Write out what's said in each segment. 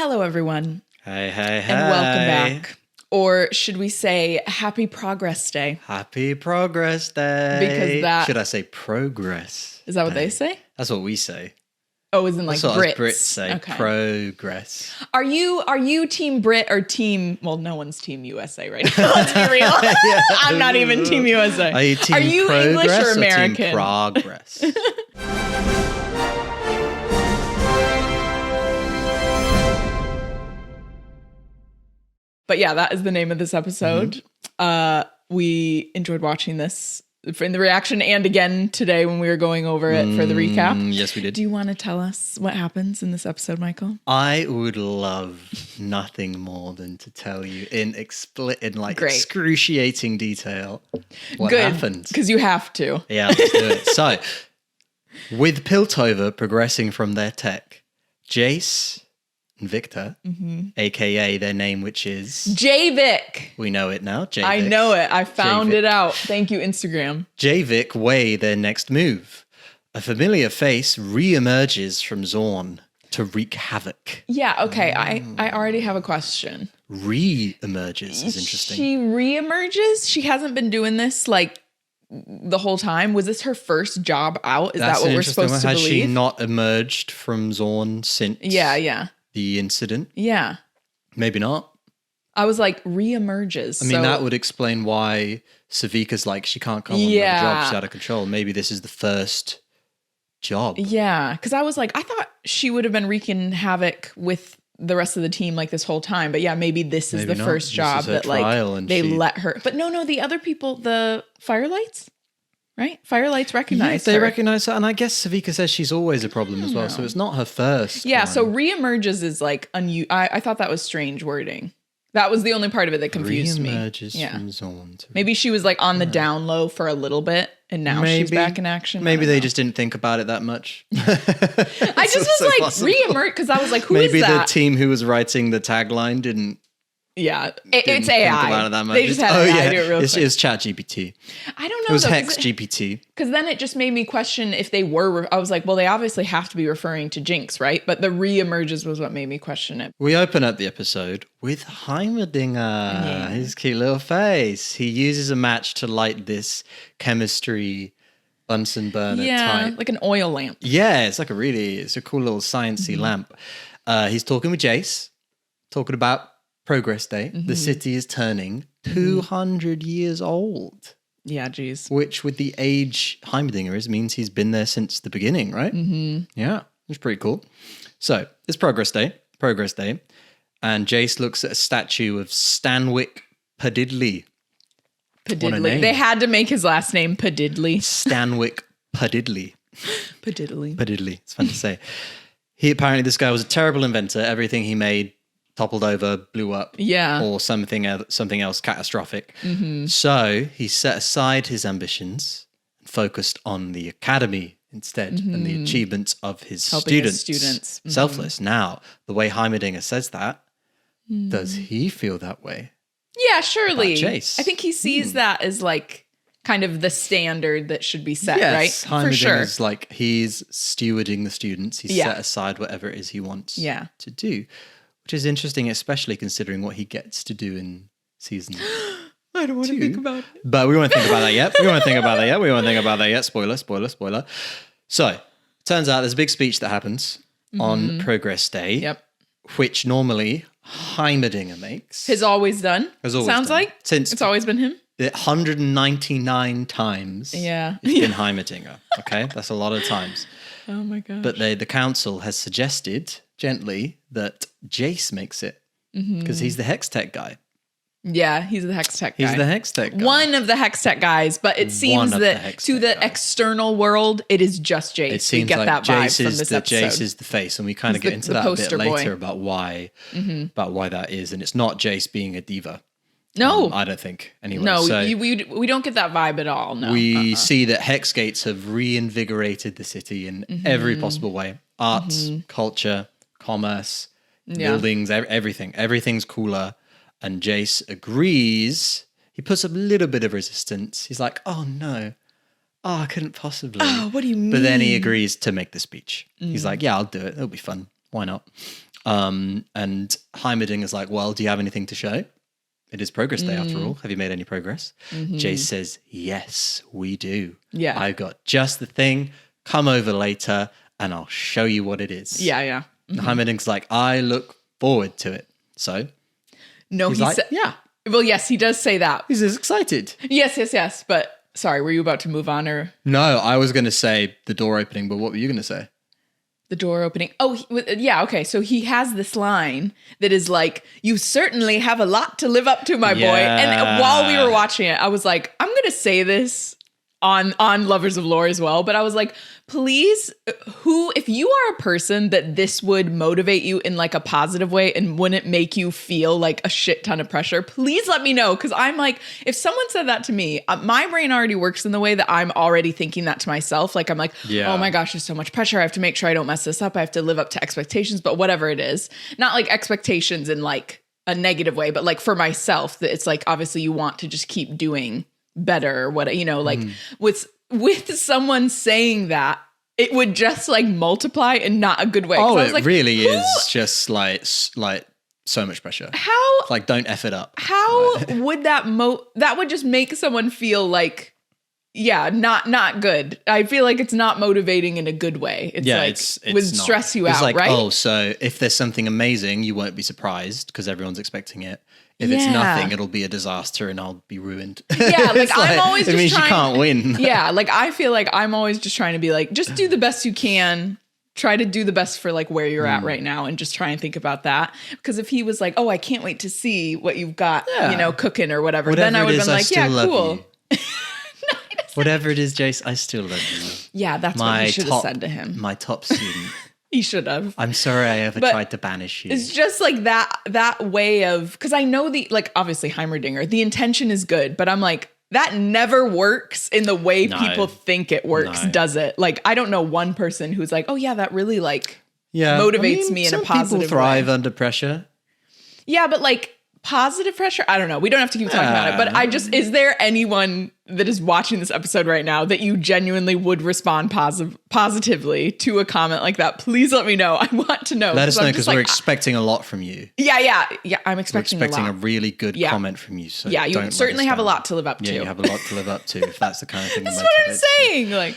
Hello, everyone. Hey, hey, hey. And welcome back. Or should we say Happy Progress Day? Happy Progress Day. Because that... Should I say Progress Is that what Day? they say? That's what we say. Oh, as in like That's what Brits? Brits say. Okay. Progress. Are you Team Brit or Team... Well, no one's Team USA right now. Let's be real. I'm not even Team USA. Are you Team Progress English or American? Team Progress? But yeah, that is the name of this episode. We enjoyed watching this in the reaction and again today when we were going over it for the recap. Yes, we did. Do you want to tell us what happens in this episode, Michael? I would love nothing more than to tell you in excruciating detail what happened. Because you have to. Yeah, let's do it. So, with Piltover progressing from their tech, Jace and Victor, aka their name, which is J-Vic. We know it now. J-Vic. I know it. I found J-Vic. it out. Thank you, Instagram. J-Vic weigh their next move. A familiar face re-emerges from Zorn to wreak havoc. Yeah, okay. I already have a question. Re-emerges is interesting. She re-emerges? She hasn't been doing this like the whole time? Was this her first job out? Is That's that what an we're interesting supposed one. to Has believe? she not emerged from Zorn since the incident? Yeah. Maybe not. I was like, re-emerges. I mean, that would explain why Savika's like, she can't come on another job. She's out of control. Maybe this is the first job. Yeah, because I was like, I thought she would have been wreaking havoc with the rest of the team like this whole time. But yeah, maybe this is the first job that like they let her. But no, the other people, the Firelights, right? Firelights recognize they her. recognize her. And I guess Savika says she's always a problem as well. So it's not her first. Yeah, one. so re-emerges is like, I thought that was strange wording. That was the only part of it that confused me. Re-emerges from Zorn. Maybe she was like on the down low for a little bit and now she's back in action. Maybe they just didn't think about it that much. I just was like re-emerge because I was like, who is that? Maybe the team who was writing the tagline didn't. Yeah, Didn't it's think AI. about it that much. They just had AI do it real quick. It was ChatGPT. I don't know. It was Hex GPT. Because then it just made me question if they were. I was like, well, they obviously have to be referring to Jinx, right? But the re-emerges was what made me question it. We open up the episode with Heimerdinger. His cute little face. He uses a match to light this chemistry Bunsen burner type. Like an oil lamp. Yeah, it's a cool little sciencey lamp. He's talking with Jace, talking about Progress Day. The city is turning 200 years old. Yeah, geez. Which with the age Heimerdinger is means he's been there since the beginning, right? Yeah, it's pretty cool. So it's Progress Day, and Jace looks at a statue of Stanwyck Padidley. Padidley. They had to make his last name Padidley. Stanwyck Padidley. Padidley. It's fun to say. This guy was a terrible inventor. Everything he made toppled over, blew up, or something else catastrophic. So he set aside his ambitions and focused on the academy instead and the achievements of his students. Selfless. Now, the way Heimerdinger says that, does he feel that way? Yeah, surely. About Jace? I think he sees that as like kind of the standard that should be set, right? Heimerdinger For sure. is like he's stewarding the students. He's set aside whatever it is he wants to do. Which is interesting, especially considering what he gets to do in season 2. I don't want to think about it. But we won't think about that yet. Spoiler. So, turns out there's a big speech that happens on Progress Day, which normally Heimerdinger makes. Has always done. Sounds like. Since it's always been him. 199 times it's been Heimerdinger. Okay, that's a lot of times. Oh my gosh. But the council has suggested gently that Jace makes it because he's the Hex Tech guy. Yeah, he's the Hex Tech guy. He's the Hex Tech guy. One of the Hex Tech guys, but it seems that to the external world, it is just Jace. It seems we get like that vibe Jace from is this the episode. Jace is the face, and we kind of get into that a bit later about why that is, and it's not Jace being a diva. No, I don't think. Anyway, no, so we don't get that vibe at all. No, we see that Hex Gates have reinvigorated the city in every possible way: arts, culture, commerce, buildings, everything. Everything's cooler. And Jace agrees. He puts up a little bit of resistance. He's like, "Oh no, I couldn't possibly." Oh, what do you mean? But then he agrees to make the speech. He's like, "Yeah, I'll do it. It'll be fun. Why not?" And Heimerdinger's like, well, do you have anything to show? It is progress day after all. Have you made any progress? Jace says, yes, we do. Yeah. I've got just the thing. Come over later and I'll show you what it is. Yeah. Heimerdinger's like, I look forward to it. So no, he's like, yeah. Well, yes, he does say that. He's excited. Yes. But sorry, were you about to move on or? No, I was going to say the door opening, but what were you going to say? The door opening. Oh, yeah. Okay. So he has this line that is like, you certainly have a lot to live up to, my boy. And while we were watching it, I was like, I'm going to say this on Lovers of Lore as well. But I was like, please, if you are a person that this would motivate you in like a positive way and wouldn't make you feel like a shit ton of pressure, please let me know. Cause I'm like, if someone said that to me, my brain already works in the way that I'm already thinking that to myself. Like, I'm like, oh my gosh, there's so much pressure. I have to make sure I don't mess this up. I have to live up to expectations, but whatever it is, not like expectations in like a negative way, but like for myself, that it's like, obviously you want to just keep doing better, what, you know, like with someone saying that, it would just like multiply in not a good way. Oh, I was like, really is just like so much pressure. How? Like, don't F it up. How would that would just make someone feel like, yeah, not good. I feel like it's not motivating in a good way. It's like, it would stress you out, like, right? Oh, so if there's something amazing, you won't be surprised because everyone's expecting it. If it's nothing, it'll be a disaster and I'll be ruined. Yeah, like I'm always just it means you can't win. Yeah, like I feel like I'm always just trying to be like, just do the best you can. Try to do the best for like where you're at right now and just try and think about that. Because if he was like, oh, I can't wait to see what you've got, you know, cooking or whatever then I would have been like, yeah, cool. Whatever it is, Jace, I still love you. Yeah, that's what you should have said to him. My top student. He should have. I'm sorry I ever tried to banish you. It's just like that way of, because I know obviously Heimerdinger, the intention is good, but I'm like, that never works in the way people think it works, does it? Like, I don't know one person who's like, oh yeah, that really like motivates me in a positive way. Some people thrive under pressure. Yeah, but like positive pressure, I don't know. We don't have to keep talking about it, but is there anyone that is watching this episode right now that you genuinely would respond positively to a comment like that? Please let me know. I want to know. Let us know because we're expecting a lot from you. Yeah. I'm expecting a really good comment from you. So yeah, you certainly have a lot to live up to. Yeah, you have a lot to live up to if that's the kind of thing. That's what I'm saying. Like,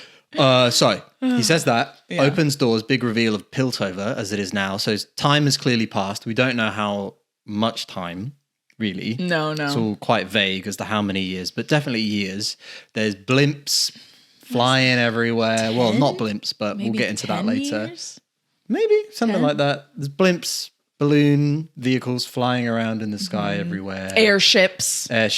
so he says that, opens doors, big reveal of Piltover as it is now. So time has clearly passed. We don't know how much time. Really? No. It's all quite vague as to how many years, but definitely years. There's blimps flying everywhere. 10? Well, not blimps, but we'll get into that later. Years? Maybe something 10? Like that. There's blimps, balloon vehicles flying around in the sky everywhere. Airships, as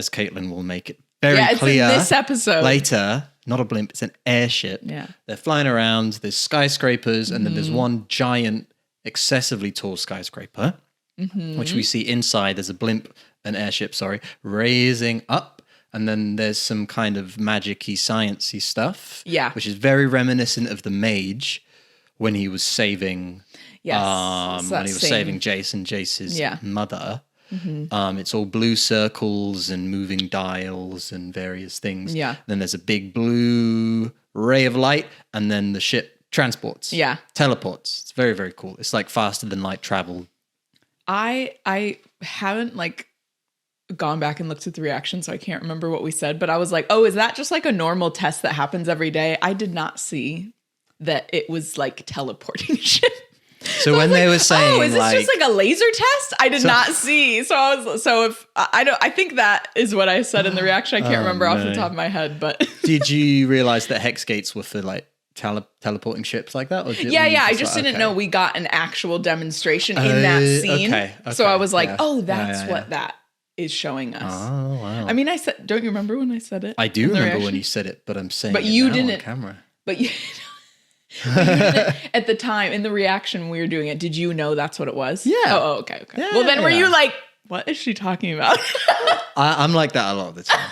Caitlin will make it very clear. It's in this episode later. Not a blimp, it's an airship. Yeah, they're flying around. There's skyscrapers, and then there's one giant, excessively tall skyscraper. Which we see inside. There's a blimp, an airship, raising up. And then there's some kind of magic-y, sciencey stuff. Yeah. Which is very reminiscent of the mage when he was saving saving Jace and Jace's mother. It's all blue circles and moving dials and various things. Yeah. Then there's a big blue ray of light, and then the ship transports. Yeah. Teleports. It's very, very cool. It's like faster than light travel. I haven't like gone back and looked at the reaction, so I can't remember what we said, but I was like, oh, is that just like a normal test that happens every day? I did not see that it was like teleporting shit. So when they were saying, is this just like a laser test? I did not see. I think that is what I said in the reaction. I can't remember off the top of my head, but did you realize that hex gates were for like teleporting ships like that? Or I just didn't know we got an actual demonstration in that scene. Okay. So I was like, that's what that is showing us. Oh, wow. I mean, I said, don't you remember when I said it? I do remember when you said it, but I'm saying but you didn't on camera. But you didn't, at the time in the reaction we were doing it, did you know that's what it was? Yeah. Oh, okay. Yeah, well, then were you like, what is she talking about? I'm like that a lot of the time.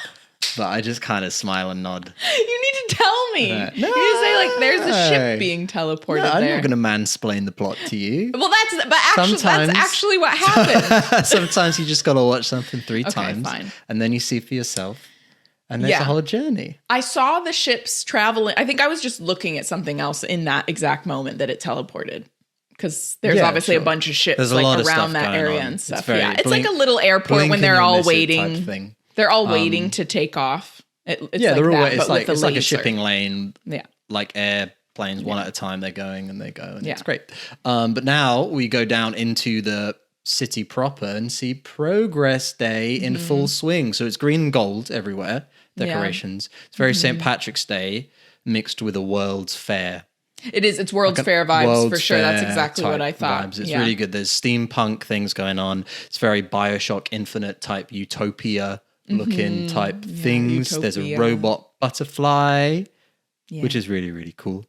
But I just kind of smile and nod. You need to tell me. You need to say like, there's a ship being teleported there. I'm not going to mansplain the plot to you. Well, that's actually what happened. Sometimes you just got to watch something three times. Fine. And then you see for yourself. And there's a whole journey. I saw the ships traveling. I think I was just looking at something else in that exact moment that it teleported. because there's obviously a bunch of ships like around that area and stuff. It's like a little airport when they're all waiting. They're all waiting to take off. It's they're all that, it's like a shipping lane. Yeah, like airplanes one at a time. They're going and they go, and it's great. But now we go down into the city proper and see Progress Day in full swing. So it's green and gold everywhere. Decorations. It's very St. Patrick's Day mixed with a World's Fair. It is. It's World's Fair vibes for sure. That's exactly what I thought. Vibes. It's really good. There's steampunk things going on. It's very BioShock Infinite type utopia looking type things. Utopia. There's a robot butterfly, which is really, really cool.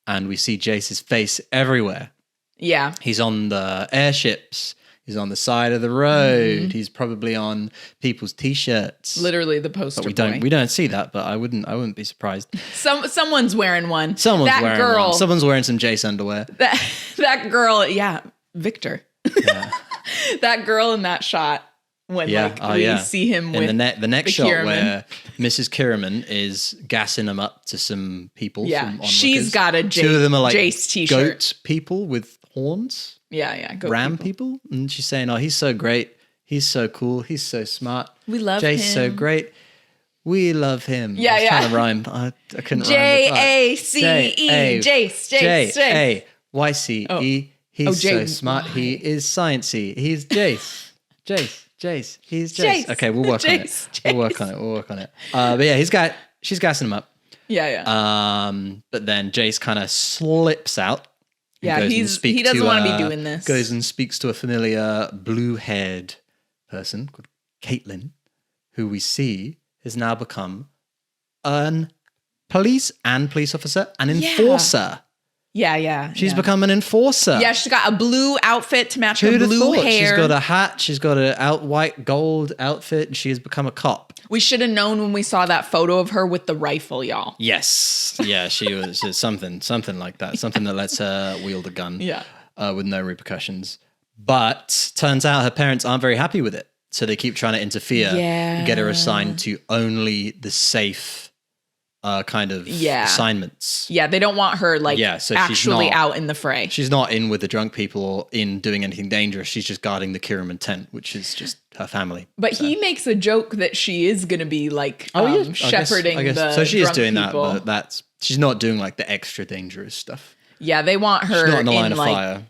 And we see Jace's face everywhere. Yeah. He's on the airships. He's on the side of the road. He's probably on people's t-shirts. Literally the poster boy. We don't see that, but I wouldn't be surprised. Someone's wearing one. Someone's wearing some Jace underwear. That girl, Victor. Yeah. That girl in that shot when we see him with the next shot Kierman. Where Mrs. Kierman is gassing him up to some people. Yeah, she's got a Two of them are like Jace t-shirt. Goat people with horns. Ram people. And she's saying, "Oh, he's so great. He's so cool. He's so smart. We love Jace him. so great. We love him." I was trying to rhyme. I couldn't J-A-C-E. Jace. J-A-Y-C-E. He's so smart. He is sciencey. He's Jace. Jace. He's Jace. Okay, we'll work on it. We'll work on it. But yeah, she's gassing him up. Yeah. But then Jace kind of slips out. Yeah, he doesn't want to be doing this. Goes and speaks to a familiar blue-haired person called Caitlin, who we see has now become an police officer, an enforcer. Yeah. She's become an enforcer. Yeah, she's got a blue outfit to match her blue hair. She's got a hat. She's got a white gold outfit, and she has become a cop. We should have known when we saw that photo of her with the rifle, y'all. Yes. Yeah, she was something like that. Something that lets her wield a gun with no repercussions. But turns out her parents aren't very happy with it. So they keep trying to interfere, get her assigned to only the safe kind of assignments. Yeah, they don't want her so actually out in the fray. She's not in with the drunk people or in doing anything dangerous. She's just guarding the Kierman tent, which is just her family. But he makes a joke that she is going to be shepherding the so she is doing people. That, but she's not doing like the extra dangerous stuff. Yeah, they want her she's not in the line of fire.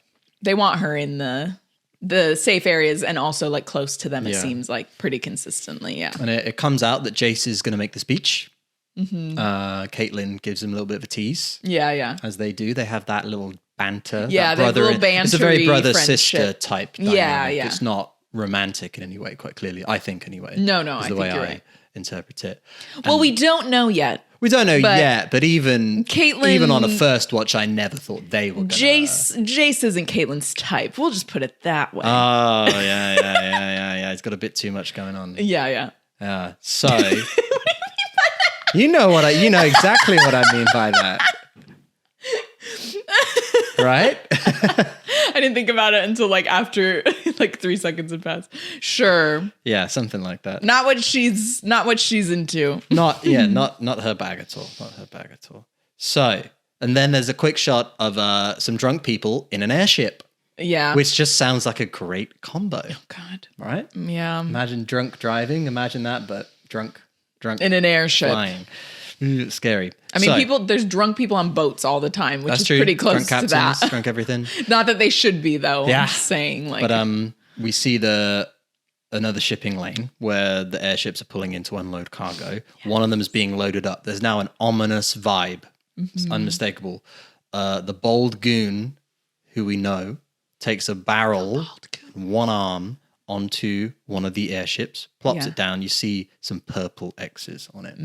They want her in the safe areas and also like close to them. It seems like pretty consistently. Yeah, and it comes out that Jace is going to make the speech. Caitlin gives him a little bit of a tease. Yeah. As they do. They have that little banter. Yeah, that little banter. It's a very brother-sister type dynamic. Yeah. It's not romantic in any way, quite clearly. I think anyway. No, I think you're right. Interpret it. Well, we don't know yet. We don't know yet, but even on a first watch, I never thought they were gonna... Jace isn't Caitlin's type. We'll just put it that way. Oh, yeah. He's got a bit too much going on. Yeah. So... You know exactly what I mean by that. Right? I didn't think about it until after 3 seconds had passed. Sure. Yeah, something like that. Not what she's into. Not her bag at all. Not her bag at all. So, and then there's a quick shot of some drunk people in an airship. Yeah. Which just sounds like a great combo. Oh God. Right? Yeah. Imagine drunk driving. Imagine that, but drunk in an airship. Flying. Scary. I mean, there's drunk people on boats all the time, which is pretty close drunk to captains, that. Drunk everything. Not that they should be though. Yeah. I'm saying But we see another shipping lane where the airships are pulling in to unload cargo. Yeah. One of them is being loaded up. There's now an ominous vibe. It's unmistakable. The bold goon, who we know, takes a barrel, one arm, onto one of the airships, plops it down. You see some purple X's on it.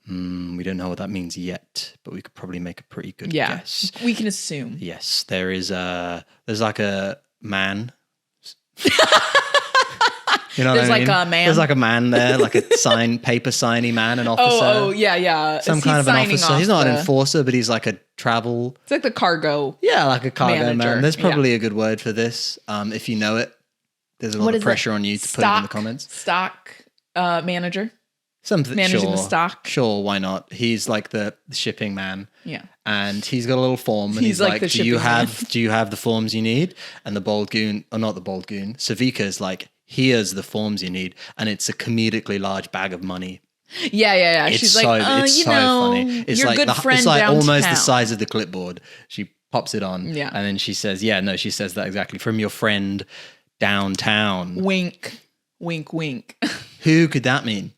We don't know what that means yet, but we could probably make a pretty good guess. We can assume. Yes, there's like a man. You know there's what I mean? A man. There's like a man there, like a paper signy man, an officer. Oh, yeah. Some kind of an officer. He's not an enforcer, but he's like a travel. It's like the cargo. Yeah, like a cargo man. There's probably a good word for this. If you know it. There's a lot of pressure on you to put it in the comments. Stock manager. Something managing the stock. Sure, why not? He's like the shipping man. Yeah. And he's got a little form and he's like, do you have the forms you need? And the bald goon, or not the bald goon, Savika's like, here's the forms you need. And it's a comedically large bag of money. Yeah. She's like, it's so funny. It's your like good friend it's like downtown. almost the size of the clipboard. She pops it on. Yeah. And then she says, she says that exactly. From your friend downtown. Wink, wink, wink. Who could that mean?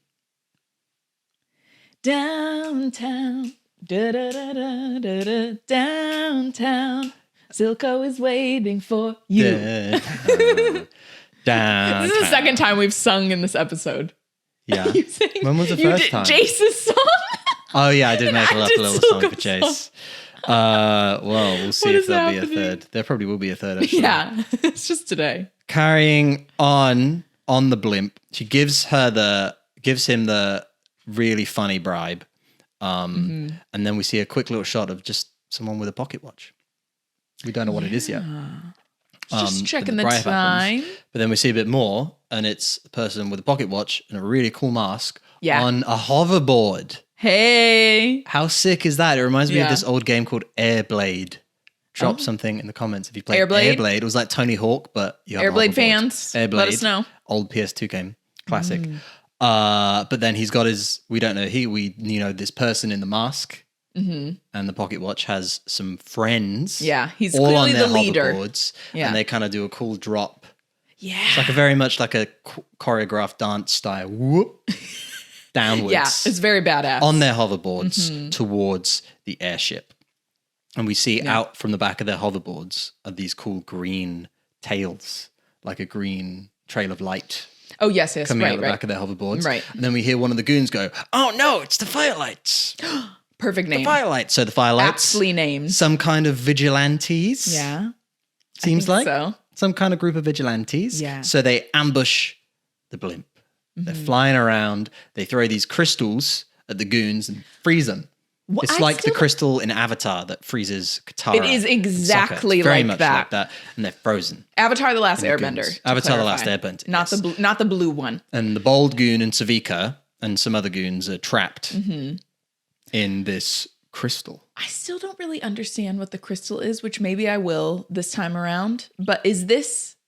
Downtown. Da-da-da-da-da-da, downtown. Silco is waiting for you. Downtown. This is the second time we've sung in this episode. Yeah. When was the first time? Jace's song. Oh, yeah, I did make a little song for Jace. Well, we'll see if there'll be a third. There probably will be a third, actually. Yeah, it's just today. Carrying on the blimp, she gives him the really funny bribe. And then we see a quick little shot of just someone with a pocket watch. We don't know what it is yet. Just checking the time. But then we see a bit more, and it's a person with a pocket watch and a really cool mask on a hoverboard. Hey. How sick is that? It reminds me of this old game called Airblade. Drop something in the comments if you played Airblade. It was like Tony Hawk, but you have Airblade fans, Airblade, let us know. Old PS2 game. Classic. But then he's got we don't know, this person in the mask and the pocket watch has some friends. Yeah, he's all clearly on their the leader. Hoverboards, and they kind of do a cool drop. Yeah. It's like very much like a choreographed dance style. Whoop. Downwards. Yeah, it's very badass. On their hoverboards towards the airship. And we see out from the back of their hoverboards are these cool green tails, like a green trail of light. Oh, yes. Coming out the back of their hoverboards. Right. And then we hear one of the goons go, oh, no, it's the Firelights. Perfect name. The Firelights. So the Firelights. Aptly named. Some kind of vigilantes. Yeah. Seems like. So. Some kind of group of vigilantes. Yeah. So they ambush the blimp. They're flying around. They throw these crystals at the goons and freeze them. Well, it's like the crystal in Avatar that freezes Katara. It is exactly very like much that. Like that. And they're frozen. Avatar: The Last Airbender. Avatar: The Last Airbender. Not the blue one. And the bald goon and Savika and some other goons are trapped in this crystal. I still don't really understand what the crystal is, which maybe I will this time around. But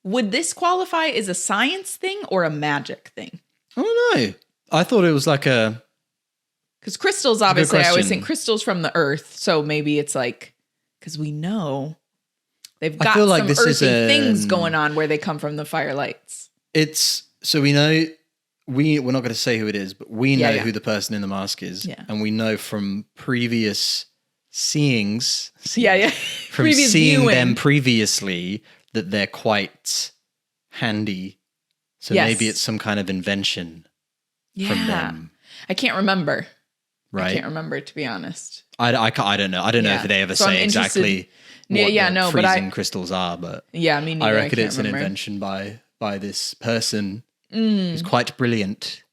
would this qualify as a science thing or a magic thing? I don't know. I thought it was like because crystals, obviously, I always think crystals from the earth. So maybe it's like, because we know they've got some earthy things going on where they come from the Firelights. So we know, we're not going to say who it is, but we know who the person in the mask is. Yeah. And we know from previous seeings. From previous seeing viewing. Them previously that they're quite handy. So maybe it's some kind of invention from them. I can't remember. Right. I can't remember, to be honest. I don't know. I don't know if they ever say exactly what freezing crystals are, but me neither. I reckon it's an invention by this person who's quite brilliant.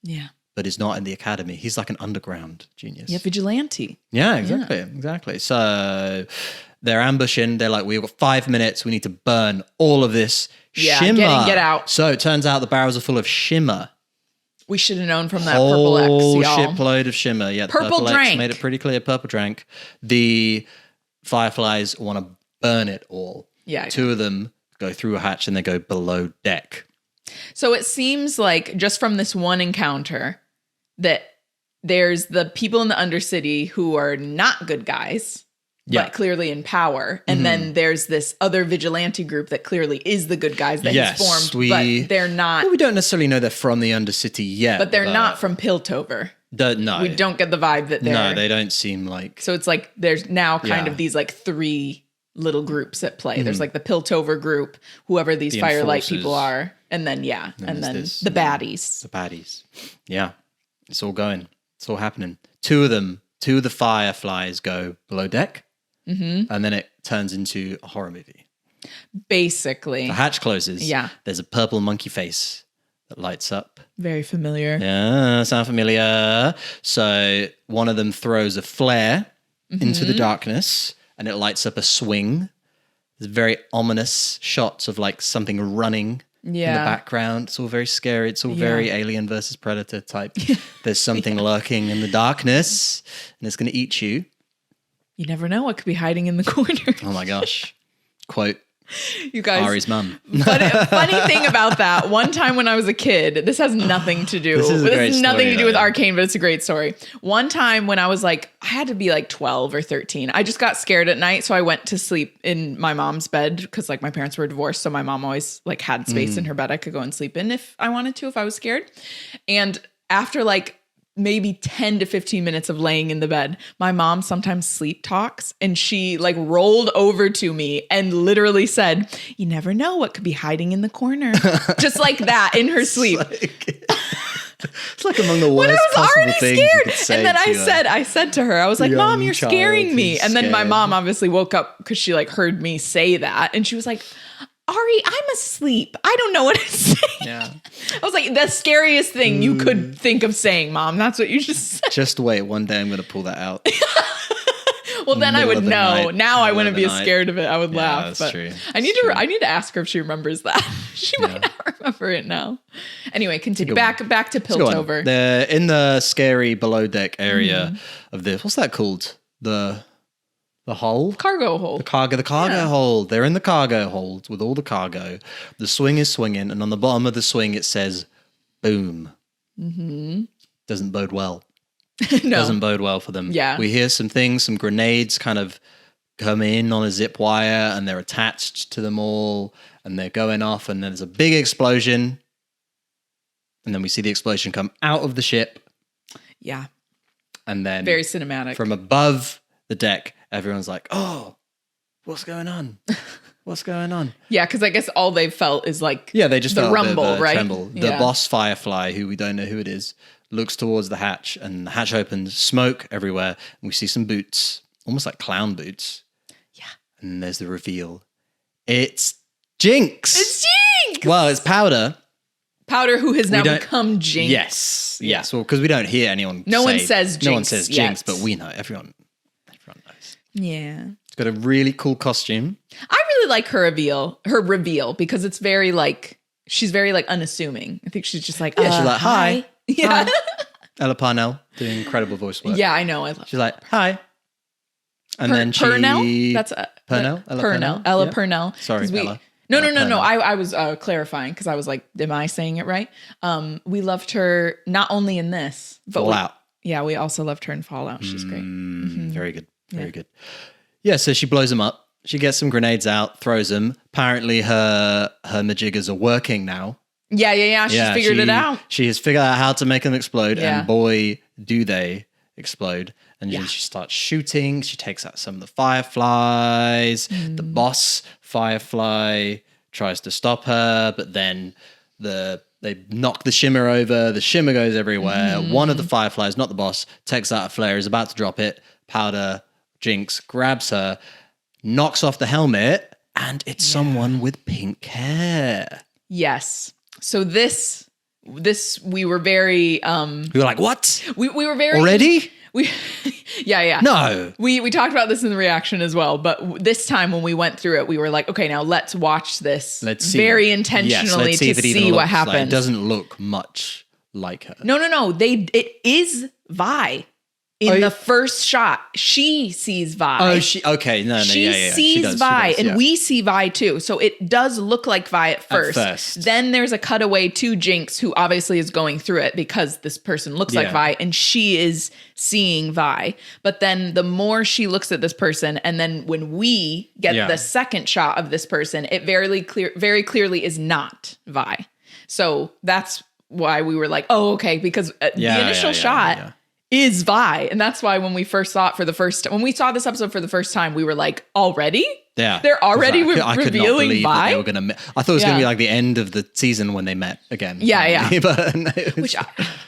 Yeah. But is not in the academy. He's like an underground genius. Yeah, vigilante. Yeah, exactly. So they're ambushing. They're like, we've got 5 minutes. We need to burn all of this shimmer. Get out. So it turns out the barrels are full of shimmer. We should have known from that purple X, y'all. Shipload of shimmer. Yeah, the purple drank. X made it pretty clear. Purple drank. The Fireflies want to burn it all. Yeah. 2 of them go through a hatch and they go below deck. So it seems like just from this one encounter that there's the people in the Undercity who are not good guys, but clearly in power. And then there's this other vigilante group that clearly is the good guys that he's formed, but they're not. Well, we don't necessarily know they're from the Undercity yet. But they're not from Piltover. No. We don't get the vibe that they're. No, they don't seem like. So it's like there's now kind of these like 3 little groups at play. There's like the Piltover group, whoever these Firelight people are. And then, and then the baddies. The baddies. Yeah. It's all going. It's all happening. 2 of the Fireflies go below deck. And then it turns into a horror movie. Basically. The hatch closes. Yeah. There's a purple monkey face that lights up. Very familiar. Yeah, sound familiar. So one of them throws a flare into the darkness and it lights up a swing. There's very ominous shots of like something running in the background. It's all very scary. It's all very Alien versus Predator type. There's something lurking in the darkness and it's going to eat you. You never know what could be hiding in the corner. Oh my gosh. Quote. You guys, Ari's mum. Funny thing about that, one time when I was a kid, this has nothing to do. This has nothing to do with Arcane, but it's a great story. One time when I was like, I had to be like 12 or 13. I just got scared at night, so I went to sleep in my mom's bed because like my parents were divorced, so my mom always like had space in her bed I could go and sleep in if I wanted to, if I was scared. And after like maybe 10 to 15 minutes of laying in the bed, my mom sometimes sleep talks, and she like rolled over to me and literally said, "You never know what could be hiding in the corner." Just like that in her sleep. It's like among the worst possible things you could say. And then I said to her, I was like, "Mom, you're scaring me." And then my mom obviously woke up because she like heard me say that, and she was like, "Ari, I'm asleep. I don't know what to say." Yeah. I was like, the scariest thing you could think of saying, Mom. That's what you just said. Just wait. One day I'm going to pull that out. Well, then I would know. Now I wouldn't be as scared of it. I would laugh. That's true. I need to ask her if she remembers that. She might not remember it now. Anyway, continue. Back to Piltover. They're in the scary below deck area of this. What's that called? The hold? Cargo hold. The cargo hold. They're in the cargo hold with all the cargo. The swing is swinging, and on the bottom of the swing it says, boom. Mm-hmm. Doesn't bode well. No. Doesn't bode well for them. Yeah. We hear some things, some grenades kind of come in on a zip wire, and they're attached to them all, and they're going off, and then there's a big explosion, and then we see the explosion come out of the ship. Yeah. And then very cinematic. From above the deck, everyone's like, "Oh, what's going on? What's going on?" Yeah, because I guess all they've felt is like they just the felt rumble, right? Tremble. The boss Firefly, who we don't know who it is, looks towards the hatch, and the hatch opens, smoke everywhere, and we see some boots, almost like clown boots. Yeah. And there's the reveal. It's Jinx. It's Jinx. Well, it's Powder. Powder, who has now become Jinx. Yes. Well, because we don't hear anyone. No one says Jinx. No one says Jinx, but we know. Everyone knows. Yeah. It's got a really cool costume. I really like her reveal, because it's very like, she's very like unassuming. I think she's just like, she's like, hi. Yeah. Hi. Ella Parnell doing incredible voice work. Yeah, I know. I love. She's like, hi. And then she Purnell. That's Purnell. Ella Purnell. Sorry, Ella. No. I was clarifying because I was like, am I saying it right? We loved her not only in this, but Fallout. We also loved her in Fallout. She's great. Mm-hmm. Very good. Very good. Yeah, so she blows them up. She gets some grenades out, throws them. Apparently her majiggers are working now. Yeah. She's figured it out. She has figured out how to make them explode, and boy, do they explode. And then she starts shooting. She takes out some of the fireflies. The boss firefly tries to stop her, but then they knock the shimmer over. The shimmer goes everywhere. One of the fireflies, not the boss, takes out a flare, is about to drop it. Powder, Jinx, grabs her, knocks off the helmet, and it's someone with pink hair. Yes. So this we were very we were like, what? We were very already? Yeah. No. We talked about this in the reaction as well, but this time when we went through it, we were like, okay, now let's watch this very intentionally to see what happens. Like, it doesn't look much like her. No. It is Vi. In the first shot, she sees Vi. Oh, okay. No, she sees Vi, and we see Vi too. So it does look like Vi at first. Then there's a cutaway to Jinx, who obviously is going through it because this person looks like Vi, and she is seeing Vi. But then the more she looks at this person, and then when we get the second shot of this person, it very clearly is not Vi. So that's why we were like, oh, okay, because the initial shot is Vi. And that's why when we first saw it when we saw this episode for the first time, we were like, already? Yeah. They're already revealing Vi? I could not believe that they were going to... I thought it was going to be like the end of the season when they met again. Yeah. But no, which,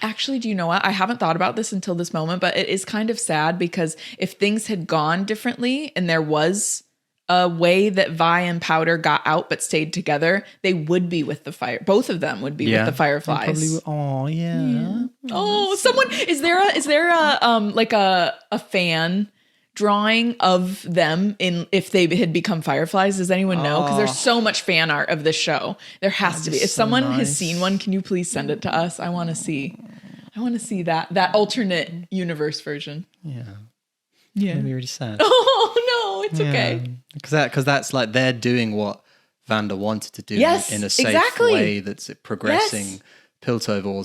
actually, do you know what? I haven't thought about this until this moment, but it is kind of sad because if things had gone differently and there was a way that Vi and Powder got out but stayed together, they would be with the fire. Both of them would be with the fireflies. Oh, yeah. Oh, someone is there a like a fan drawing of them in if they had become fireflies? Does anyone know? Because there's so much fan art of this show. There has to be. If someone has seen one, can you please send it to us? I want to see that alternate universe version. Yeah. Yeah. Made me really sad. Oh no, it's okay. Because that's like they're doing what Vanda wanted to do in a safe way that's progressing Piltover or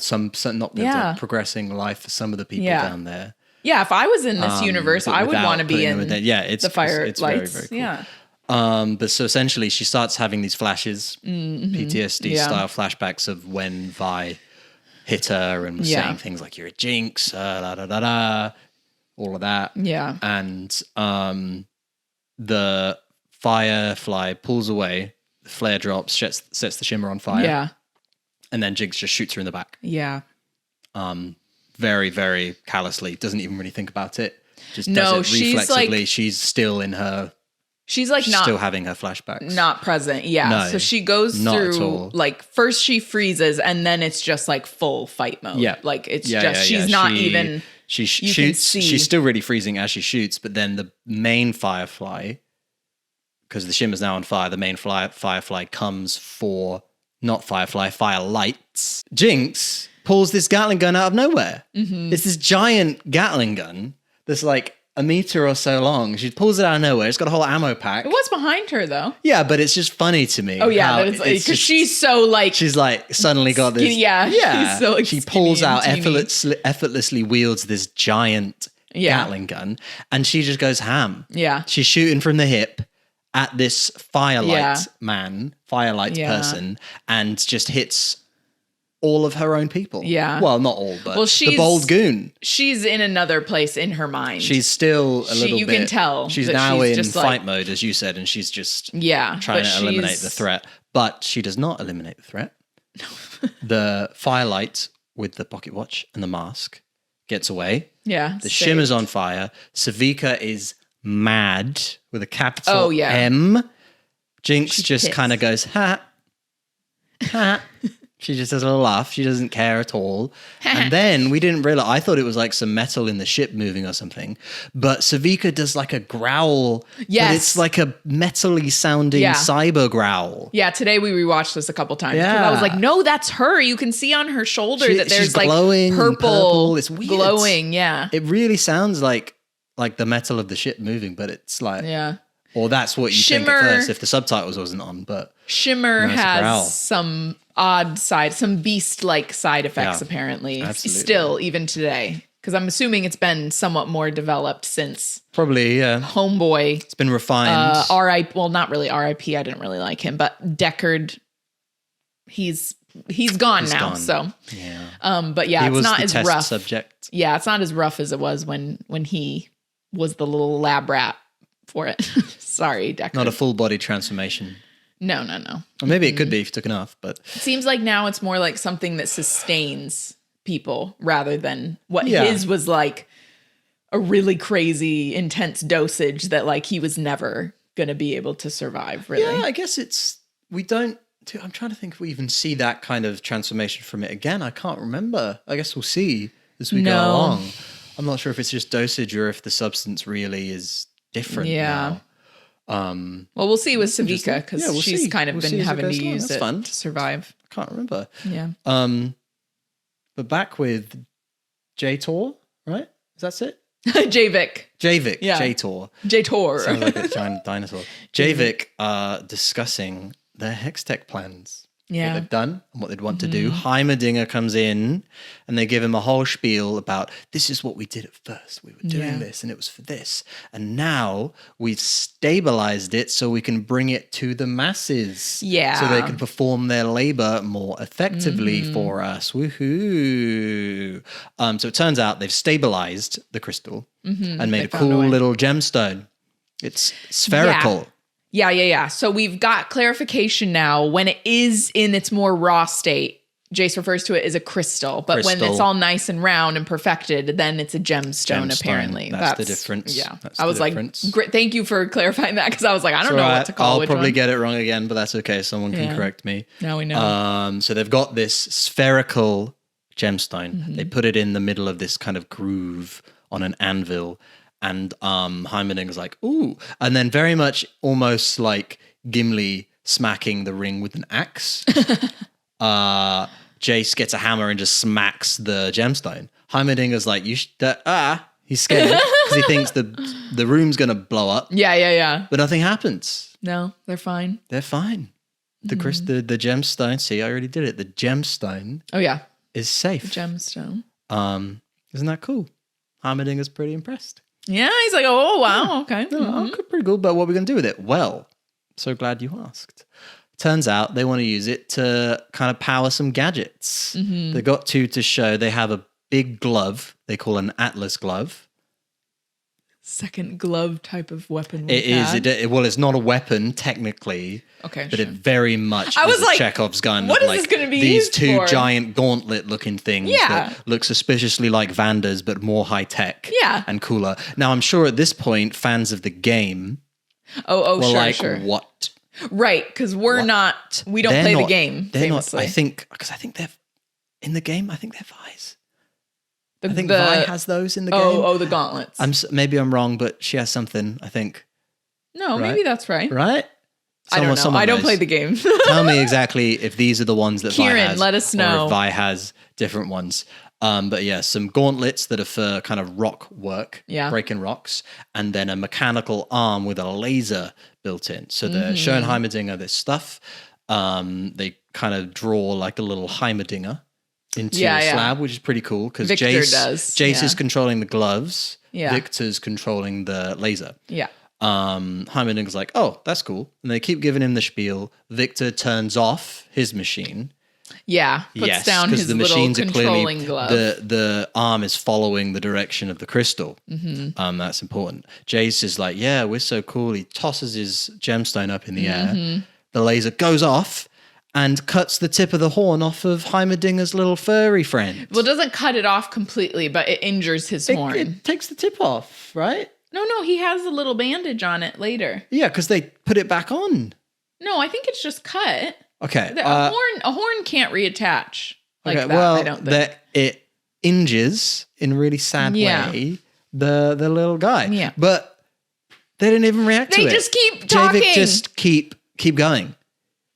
not Piltover, progressing life for some of the people down there. Yeah, if I was in this universe, I would want to be in it's the fire it's lights. Very, very cool. Yeah. But so essentially she starts having these flashes, PTSD style flashbacks of when Vi hit her and was saying things like, you're a jinx, all of that. Yeah. And the firefly pulls away, the flare drops, sets the shimmer on fire. Yeah. And then Jinx just shoots her in the back. Yeah. Very, very callously. Doesn't even really think about it. Just does it reflexively. She's still in her... She's like not... still having her flashbacks. Not present, yeah. No, so she goes through... Like, first she freezes, and then it's just like full fight mode. Yeah. Like, it's she's not even... She shoots... She's still really freezing as she shoots, but then the main firefly... Because the shimmer's now on fire, the main firefly comes for... Not firefly, firelights. Jinx pulls this Gatling gun out of nowhere. Mm-hmm. It's this giant Gatling gun that's like a meter or so long. She pulls it out of nowhere. It's got a whole ammo pack. It was behind her though. Yeah, but it's just funny to me. Oh yeah, because she's so like... She's like suddenly got this... Yeah. She's so like she pulls out, effortlessly wields this giant Gatling gun, and she just goes ham. Yeah. She's shooting from the hip at this firelight person, and just hits all of her own people. Yeah. Well, not all, but the bold goon. She's in another place in her mind. She's still a little bit... You can tell. She's now in fight mode, as you said, and she's just trying to eliminate the threat. But she does not eliminate the threat. The firelight with the pocket watch and the mask gets away. Yeah. The shimmer's on fire. Savika is mad with a capital M. Jinx just kind of goes, ha, ha. She just does a little laugh. She doesn't care at all. And then we didn't realize, I thought it was like some metal in the ship moving or something. But Savika does like a growl. Yes. But it's like a metally sounding cyber growl. Yeah, today we rewatched this a couple times. Yeah. I was like, no, that's her. You can see on her shoulder that there's like glowing, purple. It's weird. Glowing, yeah. It really sounds like the metal of the ship moving, but it's like... Yeah. Or that's what you think at first if the subtitles wasn't on, but... Shimmer has some odd some beast-like side effects, apparently. Absolutely. Still, even today. Because I'm assuming it's been somewhat more developed since... Probably, yeah. Homeboy. It's been refined. Well, not really R.I.P. I didn't really like him, but Deckard, he's gone now, so... Yeah. But yeah, it's not as rough. Subject. Yeah, it's not as rough as it was when he was the little lab rat for it. Sorry, Deckard. Not a full body transformation. No. Or maybe it could be if you took enough, but... It seems like now it's more like something that sustains people rather than what his was like a really crazy, intense dosage that like he was never going to be able to survive, really. Yeah, I guess I'm trying to think if we even see that kind of transformation from it again. I can't remember. I guess we'll see as we go along. I'm not sure if it's just dosage or if the substance really is different now. Well, we'll see with Savika because she's kind of been having to use it to survive. I can't remember. Yeah. But back with J-Tor, right? Is that it? Javik. Yeah. J-Tor. J-Tor. Sounds like a giant dinosaur. Javik discussing their Hextech plans. Yeah. What they've done and what they'd want to do. Heimerdinger comes in and they give him a whole spiel about this is what we did at first. We were doing this and it was for this. And now we've stabilized it so we can bring it to the masses. Yeah. So they can perform their labor more effectively for us. Woohoo. So it turns out they've stabilized the crystal and made a cool little gemstone. It's spherical. Yeah. So we've got clarification now. When it is in its more raw state, Jace refers to it as a crystal. But when it's all nice and round and perfected, then it's a gemstone apparently. That's the difference. Yeah. I was like, great, thank you for clarifying that because I was like, I don't know what to call it. I'll probably get it wrong again, but that's okay. Someone can correct me. Now we know. So they've got this spherical gemstone. They put it in the middle of this kind of groove on an anvil. And Heimerdinger's like, ooh. And then very much almost like Gimli smacking the ring with an axe. Jace gets a hammer and just smacks the gemstone. Heimerdinger's like, he's scared because he thinks the room's going to blow up. Yeah. But nothing happens. No, they're fine. They're fine. The gemstone, see, I already did it. The gemstone is safe. The gemstone. Isn't that cool? Heimerdinger's pretty impressed. Yeah, he's like, oh, wow, okay. Pretty cool, but what are we going to do with it? Well, so glad you asked. Turns out they want to use it to kind of power some gadgets. They got to show they have a big glove they call an Atlas glove. Second glove type of weapon. It is. Well, it's not a weapon technically. Okay, but it very much is like, Chekhov's gun. What is this going to be these used two for? giant gauntlet-looking things that look suspiciously like Vanda's, but more high-tech and cooler. Now, I'm sure at this point, fans of the game were sure. What? Right, because we don't play the game. They're famously. not. I think they're in the game. I think they're Vi's. I think Vi has those in the game. Oh, the gauntlets. Maybe I'm wrong, but she has something, I think. No, maybe that's right. Right? I don't know. I don't play the game. Tell me exactly if these are the ones that Kieran, Vi has. let us know. Or if Vi has different ones. But yeah, some gauntlets that are for kind of rock work, breaking rocks, and then a mechanical arm with a laser built in. So they're showing Heimerdinger this stuff. They kind of draw like a little Heimerdinger into a slab, which is pretty cool because Jace is controlling the gloves. Yeah. Victor's controlling the laser. Yeah. Heimerdinger's like, oh, that's cool. And they keep giving him the spiel. Victor turns off his machine. Yeah, puts down his little controlling glove. The arm is following the direction of the crystal. That's important. Jace is like, yeah, we're so cool. He tosses his gemstone up in the air. The laser goes off and cuts the tip of the horn off of Heimerdinger's little furry friend. Well, it doesn't cut it off completely, but it injures his horn. It takes the tip off, right? No, he has a little bandage on it later. Yeah, because they put it back on. No, I think it's just cut. Okay. A horn can't reattach like that, well, I don't think. It injures in a really sad way the little guy. Yeah. But they didn't even react to it. They just keep talking. Javik just keep going.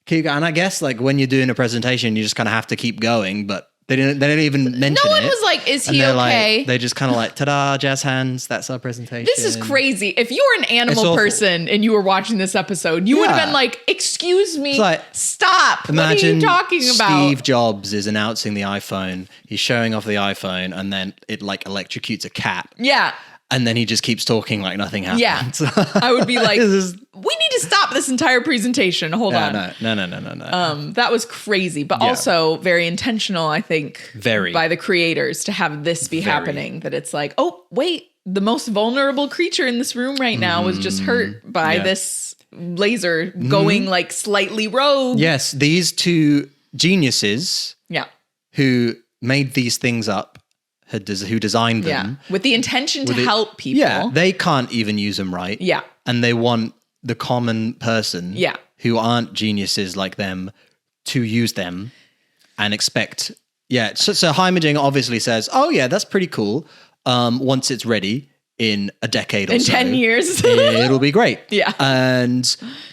Keep going. And I guess like when you're doing a presentation, you just kind of have to keep going, but they didn't even mention it. No one was like, is he okay? Like, they just kind of like, ta-da, jazz hands, that's our presentation. This is crazy. If you were an animal person and you were watching this episode, you would have been like, excuse me, stop. What are you talking about? Steve Jobs is announcing the iPhone. He's showing off the iPhone and then it like electrocutes a cat. Yeah. And then he just keeps talking like nothing happened. Yeah. I would be like, we need to stop this entire presentation. Hold on. No. That was crazy, but also very intentional, I think, by the creators to have this be happening. That it's like, oh, wait, the most vulnerable creature in this room right now was just hurt by this laser going like slightly rogue. Yes, these two geniuses who made these things up, who designed them. With the intention to help people. Yeah, they can't even use them right. Yeah. And they want the common person who aren't geniuses like them to use them and expect... Yeah, so Heimerdinger obviously says, oh yeah, that's pretty cool. Once it's ready in a decade or so. In 10 years. It'll be great. Yeah. And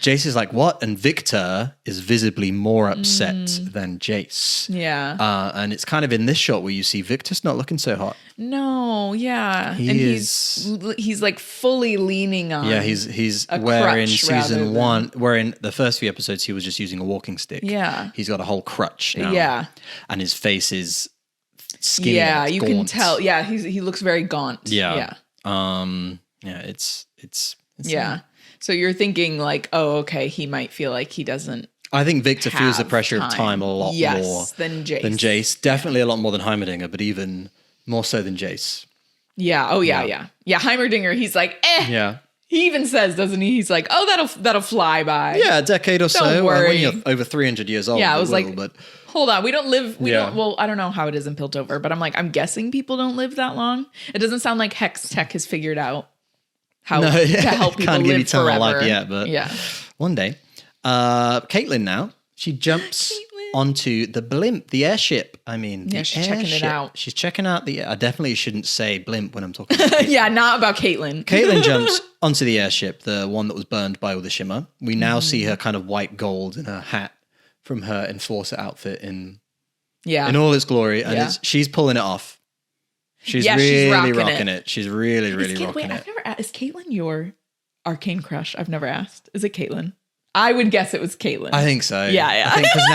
Jace is like, what? And Victor is visibly more upset than Jace. Yeah. And it's kind of in this shot where you see Victor's not looking so hot. No, yeah. He's like fully leaning on. Yeah, he's where in season one, where in the first few episodes he was just using a walking stick. Yeah. He's got a whole crutch now. Yeah. And his face is skinny. Yeah, you can tell. Yeah, he looks very gaunt. Yeah. It's yeah. So you're thinking like, oh, okay, he might feel like he doesn't. I think Victor feels the pressure of time a lot more than Jace. Definitely a lot more than Heimerdinger, but even more so than Jace. Yeah. Oh yeah. Heimerdinger, he's like, Yeah. He even says, doesn't he? He's like, oh, that'll fly by. Yeah, a decade or so. Don't worry. When you're over 300 years old. Yeah, I was but hold on, we don't, well, I don't know how it is in Piltover, but I'm guessing people don't live that long. It doesn't sound like Hex Tech has figured out how to help people can't live give you forever. life yet, but one day. Caitlin now, she jumps onto the blimp, the airship. I mean, yeah, she's checking it out. She's checking out I definitely shouldn't say blimp when I'm talking about Caitlin. Yeah, not about Caitlin. Caitlin jumps onto the airship, the one that was burned by all the shimmer. We now see her kind of white gold in her hat from her enforcer outfit in all its glory. And she's pulling it off. She's really rocking it. She's really rocking it. I've never asked, is Caitlin your Arcane crush? I've never asked. Is it Caitlin? I would guess it was Caitlin. I think so. Yeah. I think because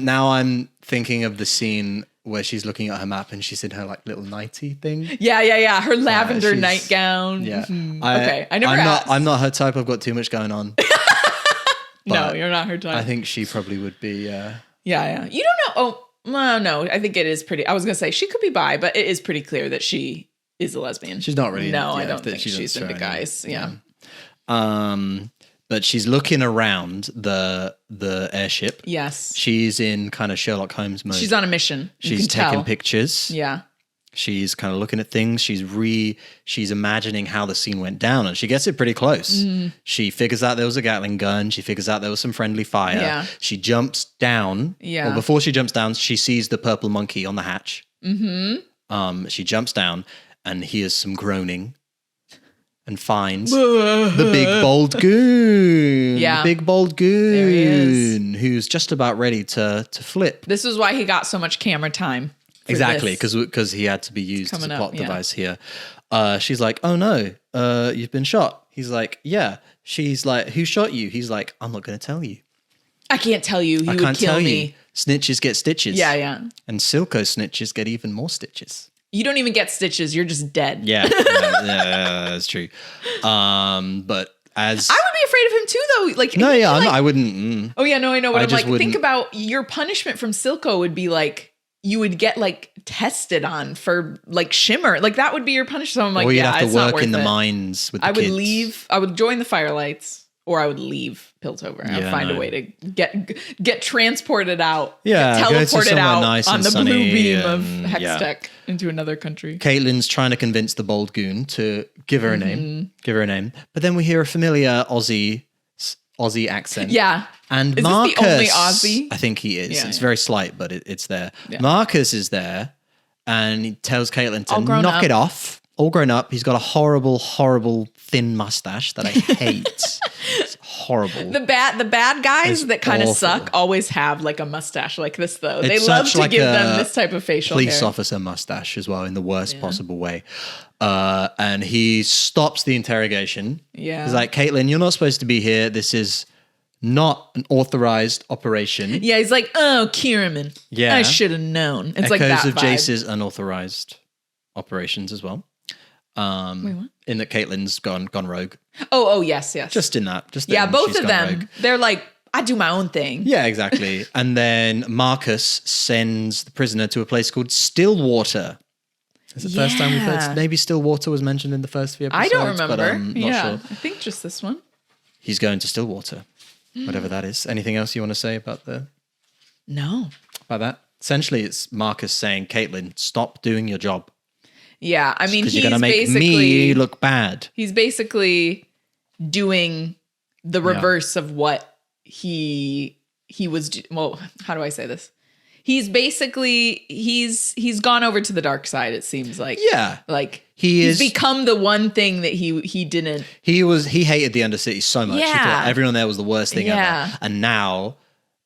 now I'm thinking of the scene where she's looking at her map and she's in her like little nighty thing. Yeah. Her lavender nightgown. Yeah. Mm-hmm. Okay. I never asked. I'm not her type. I've got too much going on. No, you're not her type. I think she probably would be. Yeah. You don't know. Oh, no. I think it is pretty. I was going to say she could be bi, but it is pretty clear that she is a lesbian. She's not really. No, I don't think she's into guys. Yeah. But she's looking around the airship. Yes. She's in kind of Sherlock Holmes mode. She's on a mission. She's taking pictures. Yeah. She's kind of looking at things. She's imagining how the scene went down, and she gets it pretty close. She figures out there was a Gatling gun. She figures out there was some friendly fire. Yeah. She jumps down. Yeah. Well, before she jumps down, she sees the purple monkey on the hatch. She jumps down and hears some groaning and finds the big bold goon. Yeah. The big bold goon who's just about ready to flip. This is why he got so much camera time. Exactly, because he had to be used as a plot device here. She's like, oh no, you've been shot. He's like, yeah. She's like, who shot you? He's like, I'm not going to tell you. I can't tell you. He would kill me. Snitches get stitches. Yeah. And Silco snitches get even more stitches. You don't even get stitches. You're just dead. Yeah, that's true. But as I would be afraid of him too, though. Like, no, yeah, I wouldn't. Oh yeah, no, I know. But I'm like, think about your punishment from Silco would be like you would get like tested on for like shimmer. Like that would be your punishment. So I'm like, or you'd yeah, have to it's work not worth in the it. mines with the I would kids. leave. I would join the Firelights, or I would leave Piltover. I'd find a way to get transported out. Yeah, get teleported out nice on the blue beam of and, Hextech into another country. Caitlin's trying to convince the bold goon to give her a name. But then we hear a familiar Aussie accent. Yeah. And is Marcus, this the only Aussie? I think he is. Yeah, it's very slight, but it's there. Yeah. Marcus is there, and he tells Caitlin to knock up. it off. All grown up. He's got a horrible, horrible thin mustache that I hate. It's horrible. The bad guys that kind of suck always have like a mustache like this, though. They love to give them this type of facial hair. Police officer mustache as well, in the worst possible way. And he stops the interrogation. Yeah. He's like, Caitlin, you're not supposed to be here. This is not an authorized operation. Yeah, he's like, oh, Kierman. Yeah. I should have known. It's Echoes like that of vibe. Jace's unauthorized operations as well. Wait, what? In that Caitlin's gone rogue. Oh, yes. Just in that. Both of them. Rogue. They're like, I do my own thing. Yeah, exactly. And then Marcus sends the prisoner to a place called Stillwater. It's the first time we've heard. Maybe Stillwater was mentioned in the first few episodes. I don't remember. But I'm not sure. I think just this one. He's going to Stillwater, whatever that is. Anything else you want to say about that? Essentially, it's Marcus saying, Caitlin, stop doing your job. Yeah, I mean, he's going to make me look bad. He's basically doing the reverse of what he was. Well, how do I say this? He's basically he's gone over to the dark side. It seems like like he's become the one thing that he didn't. He hated the Undercity so much. He thought everyone there was the worst thing ever, and now.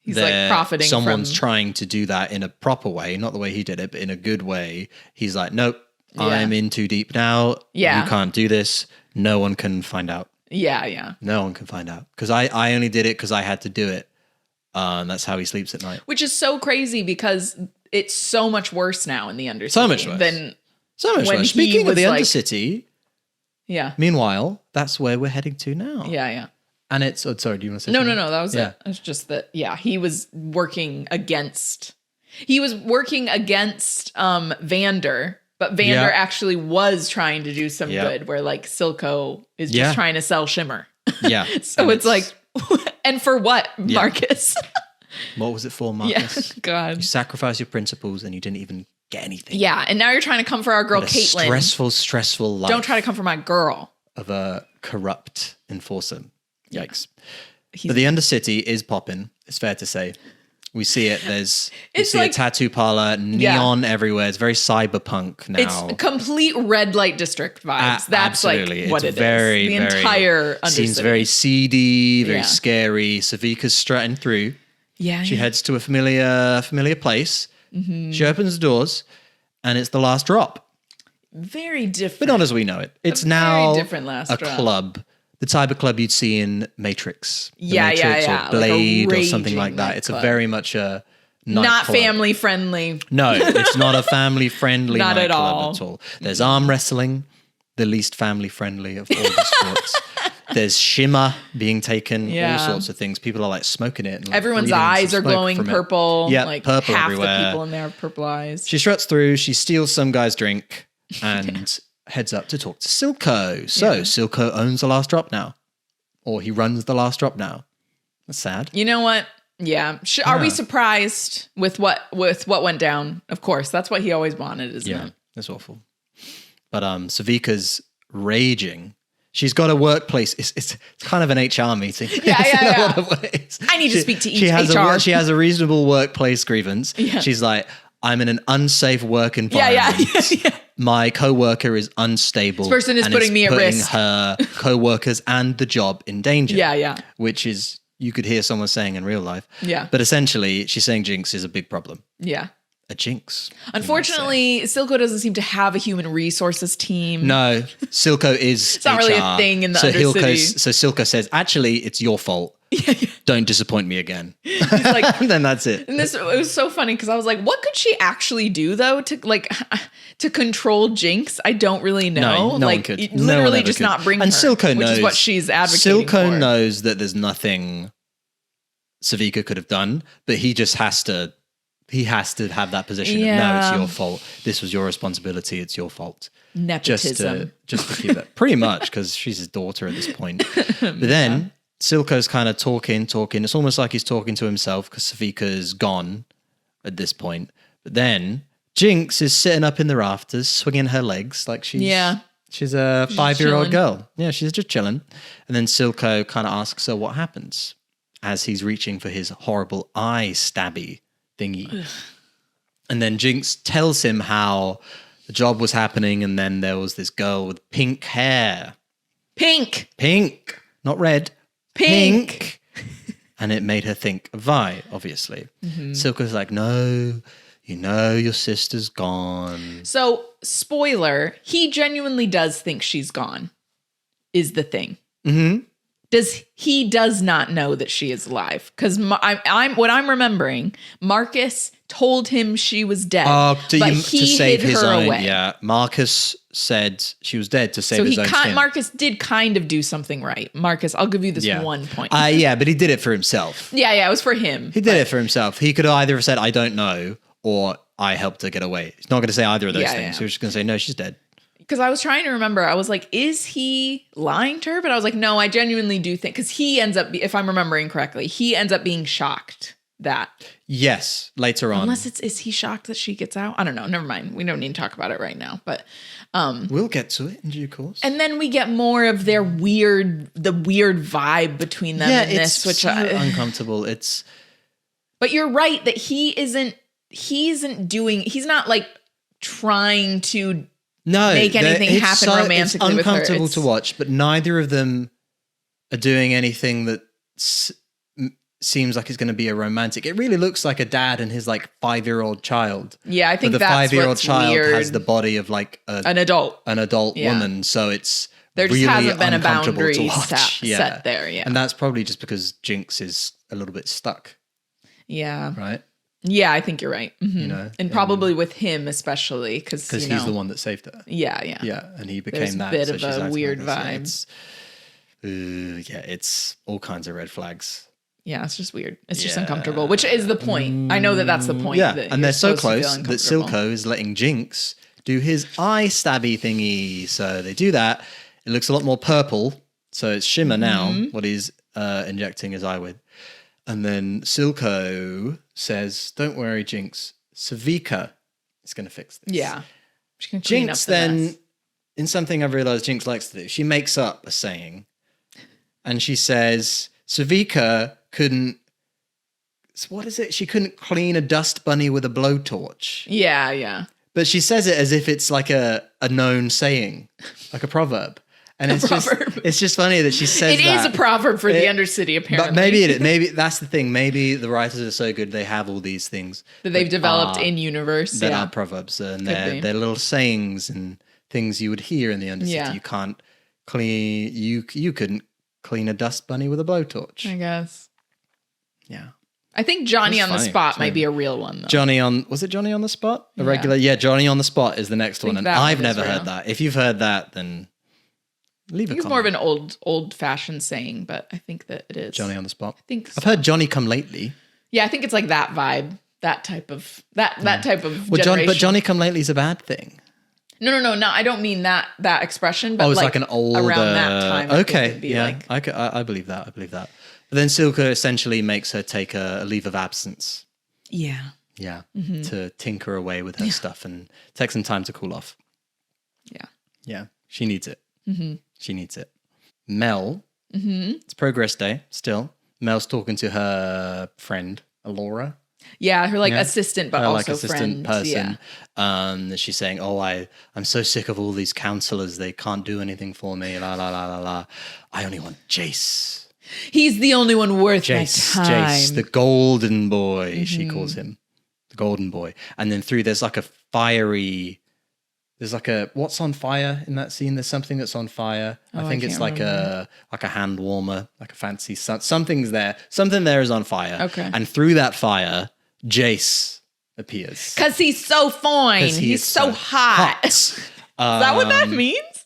He's like profiting. Someone's trying to do that in a proper way, not the way he did it, but in a good way. He's like, nope. I'm in too deep now. Yeah. You can't do this. No one can find out. Yeah. No one can find out. Because I only did it because I had to do it. And that's how he sleeps at night. Which is so crazy because it's so much worse now in the Undercity. So much worse. So much worse. Speaking of the Undercity, meanwhile, that's where we're heading to now. Yeah. And it's, sorry, do you want to say No, something? that was it. It's just that, he was working against Vander. But Vander actually was trying to do some good, where like Silco is just trying to sell shimmer. Yeah. So it's like, and for what, Marcus? What was it for, Marcus? Yeah, God. You sacrificed your principles and you didn't even get anything. Yeah, and now you're trying to come for our girl, Caitlin. Stressful life. Don't try to come for my girl. Of a corrupt enforcer. Yikes. But the Undercity is popping, it's fair to say. We see it. We see a tattoo parlor, neon everywhere. It's very cyberpunk now. It's complete red light district vibes. That's absolutely. Like what it's it is. The entire undercity. Seems very seedy, very scary. Savika's strutting through. Yeah. She heads to a familiar place. Mm-hmm. She opens the doors, and it's the last drop. Very different. But not as we know it. It's now very different last drop. Club. The type of club you'd see in Matrix. Matrix or Blade like or something like that. It's very much a not family friendly. No, it's not a family friendly not at all. There's arm wrestling, the least family friendly of all the sports. There's shimmer being taken, all sorts of things. People are like smoking it. And, like, everyone's eyes are glowing purple. Yeah, like purple half everywhere. The people in there have purple eyes. She struts through. She steals some guy's drink and heads up to talk to Silco. So Silco owns the last drop now, or he runs the last drop now. That's sad. You know what? Yeah. Are we surprised with what went down? Of course, that's what he always wanted, isn't it? That's awful. But Savika's raging. She's got a workplace. It's kind of an HR meeting. Yeah. In a lot of ways. I need to speak to each HR. She has a reasonable workplace grievance. Yeah. She's like, I'm in an unsafe work environment. Yeah. My coworker is unstable. This person is putting me at risk. Her coworkers and the job in danger. Yeah. Which is, you could hear someone saying in real life. Yeah. But essentially, she's saying Jinx is a big problem. Yeah. A jinx. Unfortunately, Silco doesn't seem to have a human resources team. No, Silco is It's not really a thing in the Undercity. So Silco says, actually, it's your fault. Don't disappoint me again. He's like, and then that's it. And it was so funny because I was like, what could she actually do though to control Jinx? I don't really know. No one could. Literally just not bring and her, Silco knows, which is what she's advocating for. Silco knows that there's nothing Savika could have done, but he just has to. He has to have that position of, no, it's your fault. This was your responsibility. It's your fault. Nepotism. Just to keep that. Pretty much, because she's his daughter at this point. But then Silco's kind of talking. It's almost like he's talking to himself because Savika's gone at this point. But then Jinx is sitting up in the rafters, swinging her legs like she's a 5-year-old girl. Yeah, she's just chilling. And then Silco kind of asks her what happens as he's reaching for his horrible eye stabby thingy. Ugh. And then Jinx tells him how the job was happening and then there was this girl with pink hair. Pink. Not red. Pink. And it made her think of Vi, obviously. Mm-hmm. Silco's like, no, you know your sister's gone. So, spoiler, he genuinely does think she's gone, is the thing. Mm-hmm. He does not know that she is alive because I'm remembering. Marcus told him she was dead, but he hid her away. Yeah, Marcus said she was dead to save his own skin. Marcus did kind of do something right. Marcus, I'll give you this 1 point. Yeah, but he did it for himself. Yeah, it was for him. He did it for himself. He could either have said, "I don't know," or "I helped her get away." He's not going to say either of those things. Yeah. He was just going to say, "No, she's dead." Because I was trying to remember, I was like, is he lying to her? But I was like, no, I genuinely do think, because he ends up, if I'm remembering correctly, he ends up being shocked that. Yes, later on. Unless is he shocked that she gets out? I don't know. Never mind. We don't need to talk about it right now. But we'll get to it in due course. And then we get more of the weird vibe between them in this, which so uncomfortable. But you're right that he's not like trying to make anything happen romantically with her. It's uncomfortable to watch, but neither of them are doing anything that seems like it's going to be a romantic. It really looks like a dad and his like 5-year-old child. Yeah, I think but the that's 5-year-old child weird. has the body of like an adult woman, so it's there just really hasn't been a boundary set there. Yeah, and that's probably just because Jinx is a little bit stuck. Yeah, right. Yeah, I think you're right. Mm-hmm. You know, and probably with him especially because he's the one that saved her. Yeah, and he became that. Bit of a weird vibe. It's all kinds of red flags. Yeah, it's just weird. It's just uncomfortable, which is the point. I know that's the point. Yeah, and they're so close that Silco is letting Jinx do his eye stabby thingy. So they do that. It looks a lot more purple. So it's shimmer now, what he's injecting his eye with. And then Silco says, don't worry, Jinx. Savika is going to fix this. Yeah. She's going to clean Jinx up the then, mess. in something I've realized Jinx likes to do, she makes up a saying. And she says, Savika couldn't what is it? She couldn't clean a dust bunny with a blowtorch. Yeah. But she says it as if it's like a known saying, like a proverb. And it's just funny that she says it that. It is a proverb for the Undercity, apparently. But maybe that's the thing. Maybe the writers are so good they have all these things that they've developed in universe that are proverbs, and they're little sayings and things you would hear in the Undercity. Yeah. You can't clean. You couldn't clean a dust bunny with a blowtorch. I guess. Yeah. I think Johnny on the Spot might be a real one, though. Was it Johnny on the Spot? A regular? Yeah, Johnny on the Spot is the next one. And I've never heard that. If you've heard that, then leave a comment. It's more of an old-fashioned saying, but I think that it is. Johnny on the Spot? I think so. I've heard Johnny come lately. Yeah, I think it's like that vibe. That type of generation. But Johnny come lately is a bad thing. No. I don't mean that expression, but it's like an old around that time. Okay, yeah, I believe that. But then Silka essentially makes her take a leave of absence. Yeah. Yeah, to tinker away with her stuff and take some time to cool off. Yeah. Yeah, she needs it. She needs it. Mel, it's progress day still. Mel's talking to her friend, Alora. Yeah, her assistant, but her, also assistant friend. person. Yeah. She's saying, I'm so sick of all these counselors. They can't do anything for me. La, la, la, la, la. I only want Jace. He's the only one worth my time. Jace, the golden boy, she calls him. The golden boy. And then there's like a fiery... There's like what's on fire in that scene? There's something that's on fire. I think it's like a hand warmer, like a fancy something's there. Something there is on fire. Okay. And through that fire, Jace appears. Because he's so fine. He's so hot. Is that what that means?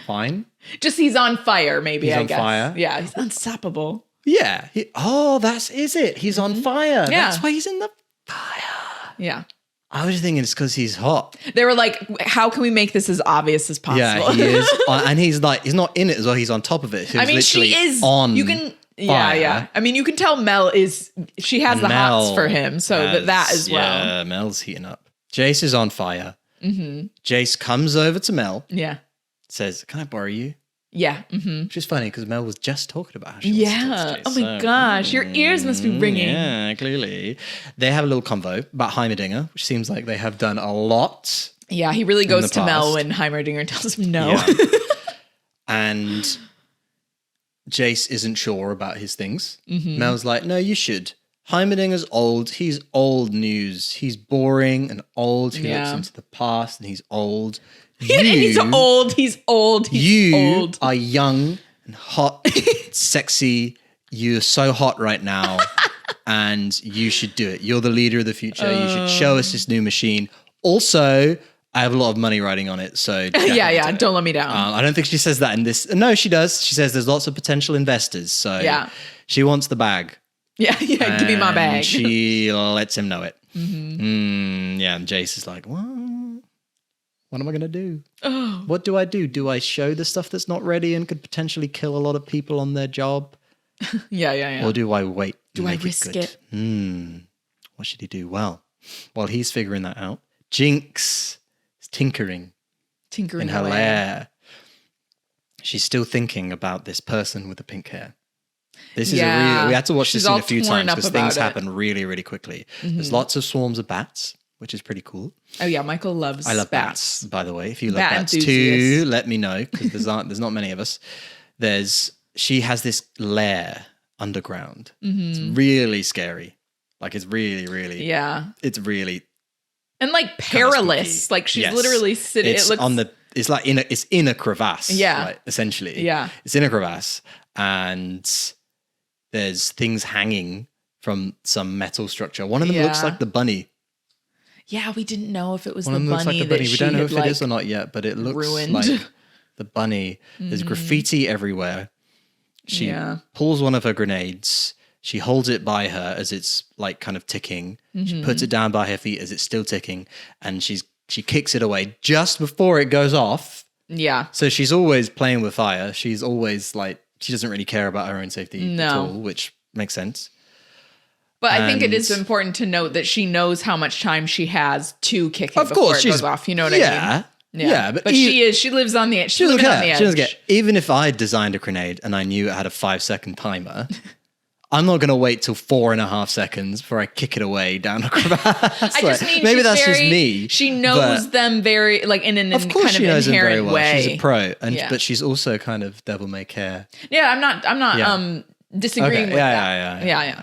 Fine. Just he's on fire, maybe, I guess. Fire. Yeah, he's unstoppable. Yeah. Is it? He's on fire. Yeah. That's why he's in the fire. Yeah. I was thinking it's because he's hot. They were like, how can we make this as obvious as possible? Yeah, he is. And he's not in it as well. He's on top of it. She is on fire. Yeah. I mean, you can tell she has the hots for him. So that as well. Yeah, Mel's heating up. Jace is on fire. Jace comes over to Mel. Yeah. Says, can I borrow you? Yeah. Which is funny because Mel was just talking about how she wants to talk to Jace. Oh my gosh. Your ears must be ringing. Yeah, clearly. They have a little convo about Heimerdinger, which seems like they have done a lot. Yeah, he really goes to Mel when Heimerdinger tells him no. Yeah. And Jace isn't sure about his things. Mel's like, no, you should. Heimerdinger's old. He's old news. He's boring and old. He looks into the past and he's old. He's old. You are young and hot, sexy. You're so hot right now, and you should do it. You're the leader of the future. You should show us this new machine. Also, I have a lot of money riding on it, so don't let me down. I don't think she says that in this. No, she does. She says there's lots of potential investors, so she wants the bag. Yeah, give me my bag. She lets him know it. And Jace is like, what am I going to do? Oh. What do I do? Do I show the stuff that's not ready and could potentially kill a lot of people on their job? Yeah. Or do I wait? Do I risk it? What should he do? Well, while he's figuring that out, Jinx is tinkering in her lair. She's still thinking about this person with the pink hair. This is we had to watch this scene a few times because things happen really, really quickly. There's lots of swarms of bats, which is pretty cool. Oh yeah, Michael loves I love bats. By the way. If you love bats too, let me know because there's not many of us. She has this lair underground. It's really scary. Like it's really, really it's really and like perilous. Like she's literally sitting. It's in a crevasse. Yeah, right, essentially. Yeah, it's in a crevasse, and there's things hanging from some metal structure. One of them looks like the bunny. Yeah, we didn't know if it was One of them looks like the bunny. We don't know if it is or not yet, but it looks like the bunny. There's graffiti everywhere. She pulls one of her grenades. She holds it by her as it's like kind of ticking. She puts it down by her feet as it's still ticking, and she kicks it away just before it goes off. Yeah. So she's always playing with fire. She's always like, she doesn't really care about her own safety at all, which makes sense. But I think it is important to note that she knows how much time she has to kick it before it goes off. You know what I mean? Yeah, but she lives on the edge. She doesn't care. She doesn't care. Even if I designed a grenade and I knew it had a 5-second timer, I'm not going to wait till 4.5 seconds before I kick it away down a crevasse. I just mean maybe that's just me. She knows them very, like, in an of course kind she of knows inherent them very well. way. She's a pro, but she's also kind of devil may care. Yeah, I'm not disagreeing with that. Yeah.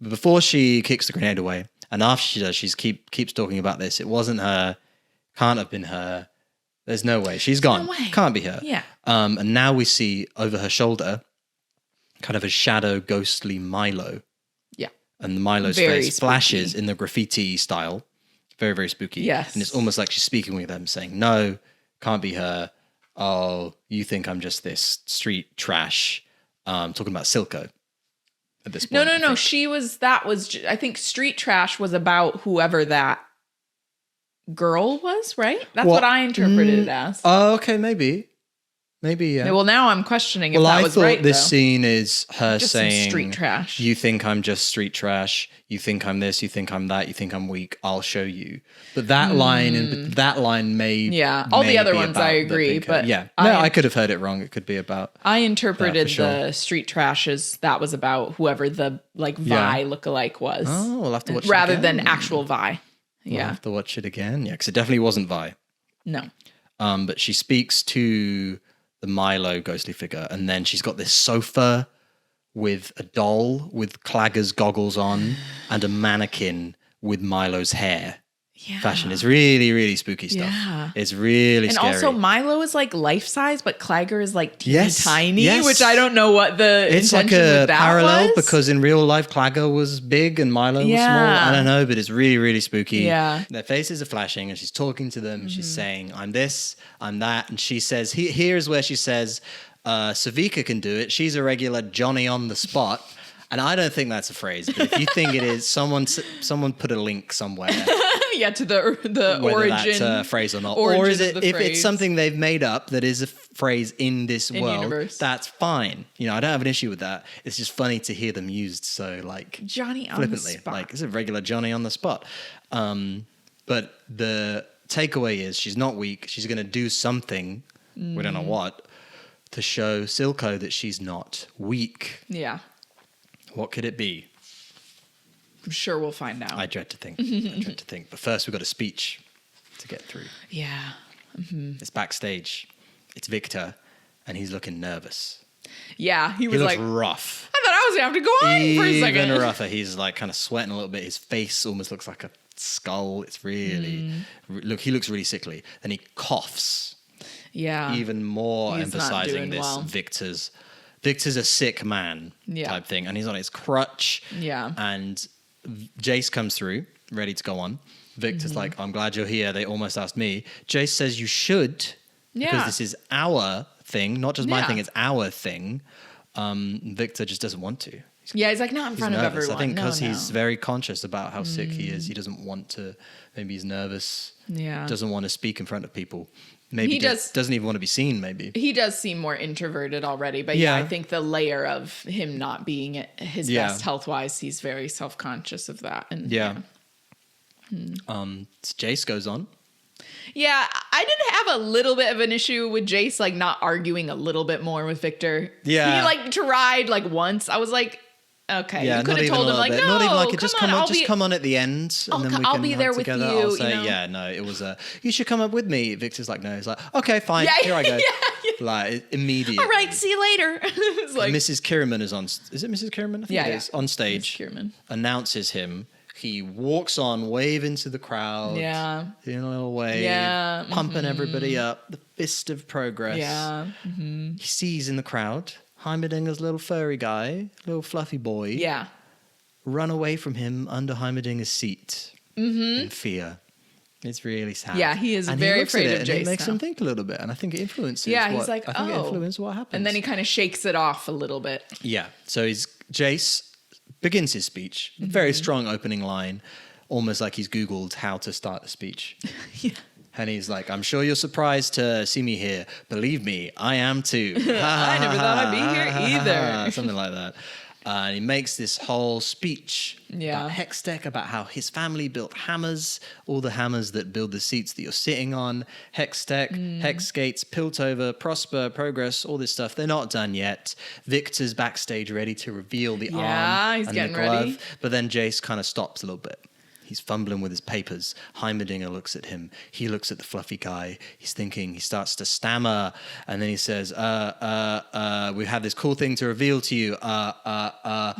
But before she kicks the grenade away, and after she does, she keeps talking about this. It wasn't her. Can't have been her. There's no way. She's gone. No way. Can't be her. Yeah. And now we see over her shoulder kind of a shadow, ghostly Milo. Yeah. And Milo's very face spooky. flashes in the graffiti style. Very, very spooky. Yes. And it's almost like she's speaking with them, saying, no, can't be her. Oh, you think I'm just this street trash. Talking about Silco at this point. No. I think street trash was about whoever that girl was, right? That's what I interpreted it as. Oh, okay, maybe, yeah. Well, now I'm questioning if that was right. I thought this scene is her just saying, street trash. You think I'm just street trash. You think I'm this. You think I'm that. You think I'm weak. I'll show you. But that line may all the other ones I agree, but I could have heard it wrong. It could be about. I interpreted the street trash as that was about whoever the Vi lookalike was. Oh, we'll have to watch it rather again. than actual Vi. We'll have to watch it again. Yeah, because it definitely wasn't Vi. No. But she speaks to the Milo ghostly figure, and then she's got this sofa with a doll with Clagger's goggles on and a mannequin with Milo's hair. Yeah. Fashion is really, really spooky stuff. Yeah. It's really scary. And also Milo is like life size, but Clagger is like teeny tiny, which I don't know what the it's intention like a with that parallel was. Because in real life Clagger was big and Milo was small. I don't know, but it's really, really spooky. Yeah. Their faces are flashing and she's talking to them and she's saying, I'm this, I'm that. And she says, here's where she says, Savika can do it. She's a regular Johnny on the spot. And I don't think that's a phrase, but if you think it is, someone put a link somewhere. To the origin. That's a phrase or not. Or is it, if it's something they've made up that is a phrase in this world, universe. That's fine. I don't have an issue with that. It's just funny to hear them used so Johnny on flippantly. the spot. Like, it's a regular Johnny on the spot. But the takeaway is she's not weak. She's going to do something, we don't know what, to show Silco that she's not weak. Yeah. What could it be? I'm sure we'll find out. I dread to think. But first, we've got a speech to get through. Yeah. Mm-hmm. It's backstage. It's Victor, and he's looking nervous. Yeah, he looks rough. I thought I was going to have to go on for a second. Even rougher. He's like kind of sweating a little bit. His face almost looks like a skull. It's really... he looks really sickly. Then he coughs. Yeah. Even more he's emphasizing this well. Victor's a sick man type thing. And he's on his crutch. Yeah. And Jace comes through, ready to go on. Victor's like, I'm glad you're here. They almost asked me. Jace says you should, because this is our thing, not just my thing, it's our thing. Victor just doesn't want to. He's like, not in front of everyone. I think because he's very conscious about how sick he is. He doesn't want to, maybe he's nervous. Yeah. Doesn't want to speak in front of people. Maybe he doesn't even want to be seen, maybe. He does seem more introverted already. But I think the layer of him not being at his best health-wise, he's very self-conscious of that. And Jace goes on. Yeah, I did have a little bit of an issue with Jace, like, not arguing a little bit more with Victor. Yeah. He, tried, once. I was like... Okay, you could have told him bit. No, not even just come on at the end, and then we can I'll be there with together. you. I'll say, it was you should come up with me. Victor's like, no. He's like, okay, fine, here I go. Like immediately. All right, see you later. It's like Mrs. Kierman is on. Is it Mrs. Kierman? I think it is on stage. Mrs. Kierman Announces him. He walks on, waving to the crowd. Yeah, doing a little wave. Pumping everybody up. The fist of progress. Yeah. He sees in the crowd Heimerdinger's little furry guy, little fluffy boy. Yeah. Run away from him under Heimerdinger's seat in fear. It's really sad. Yeah, he is very afraid of Jace. And it makes him think a little bit, and I think it influences. Yeah, he's like, I think it influences what happens. And then he kind of shakes it off a little bit. Yeah. So Jace begins his speech. Very strong opening line, almost like he's Googled how to start a speech. Yeah. And he's like, I'm sure you're surprised to see me here. Believe me, I am too. I never thought I'd be here either. Something like that. He makes this whole speech about Hextech, about how his family built hammers, all the hammers that build the seats that you're sitting on. Hextech, Hexgates, Piltover, Prosper, Progress, all this stuff. They're not done yet. Victor's backstage ready to reveal the arm he's and getting the glove. ready. But then Jace kind of stops a little bit. He's fumbling with his papers. Heimerdinger looks at him. He looks at the fluffy guy. He's thinking. He starts to stammer. And then he says, we have this cool thing to reveal to you.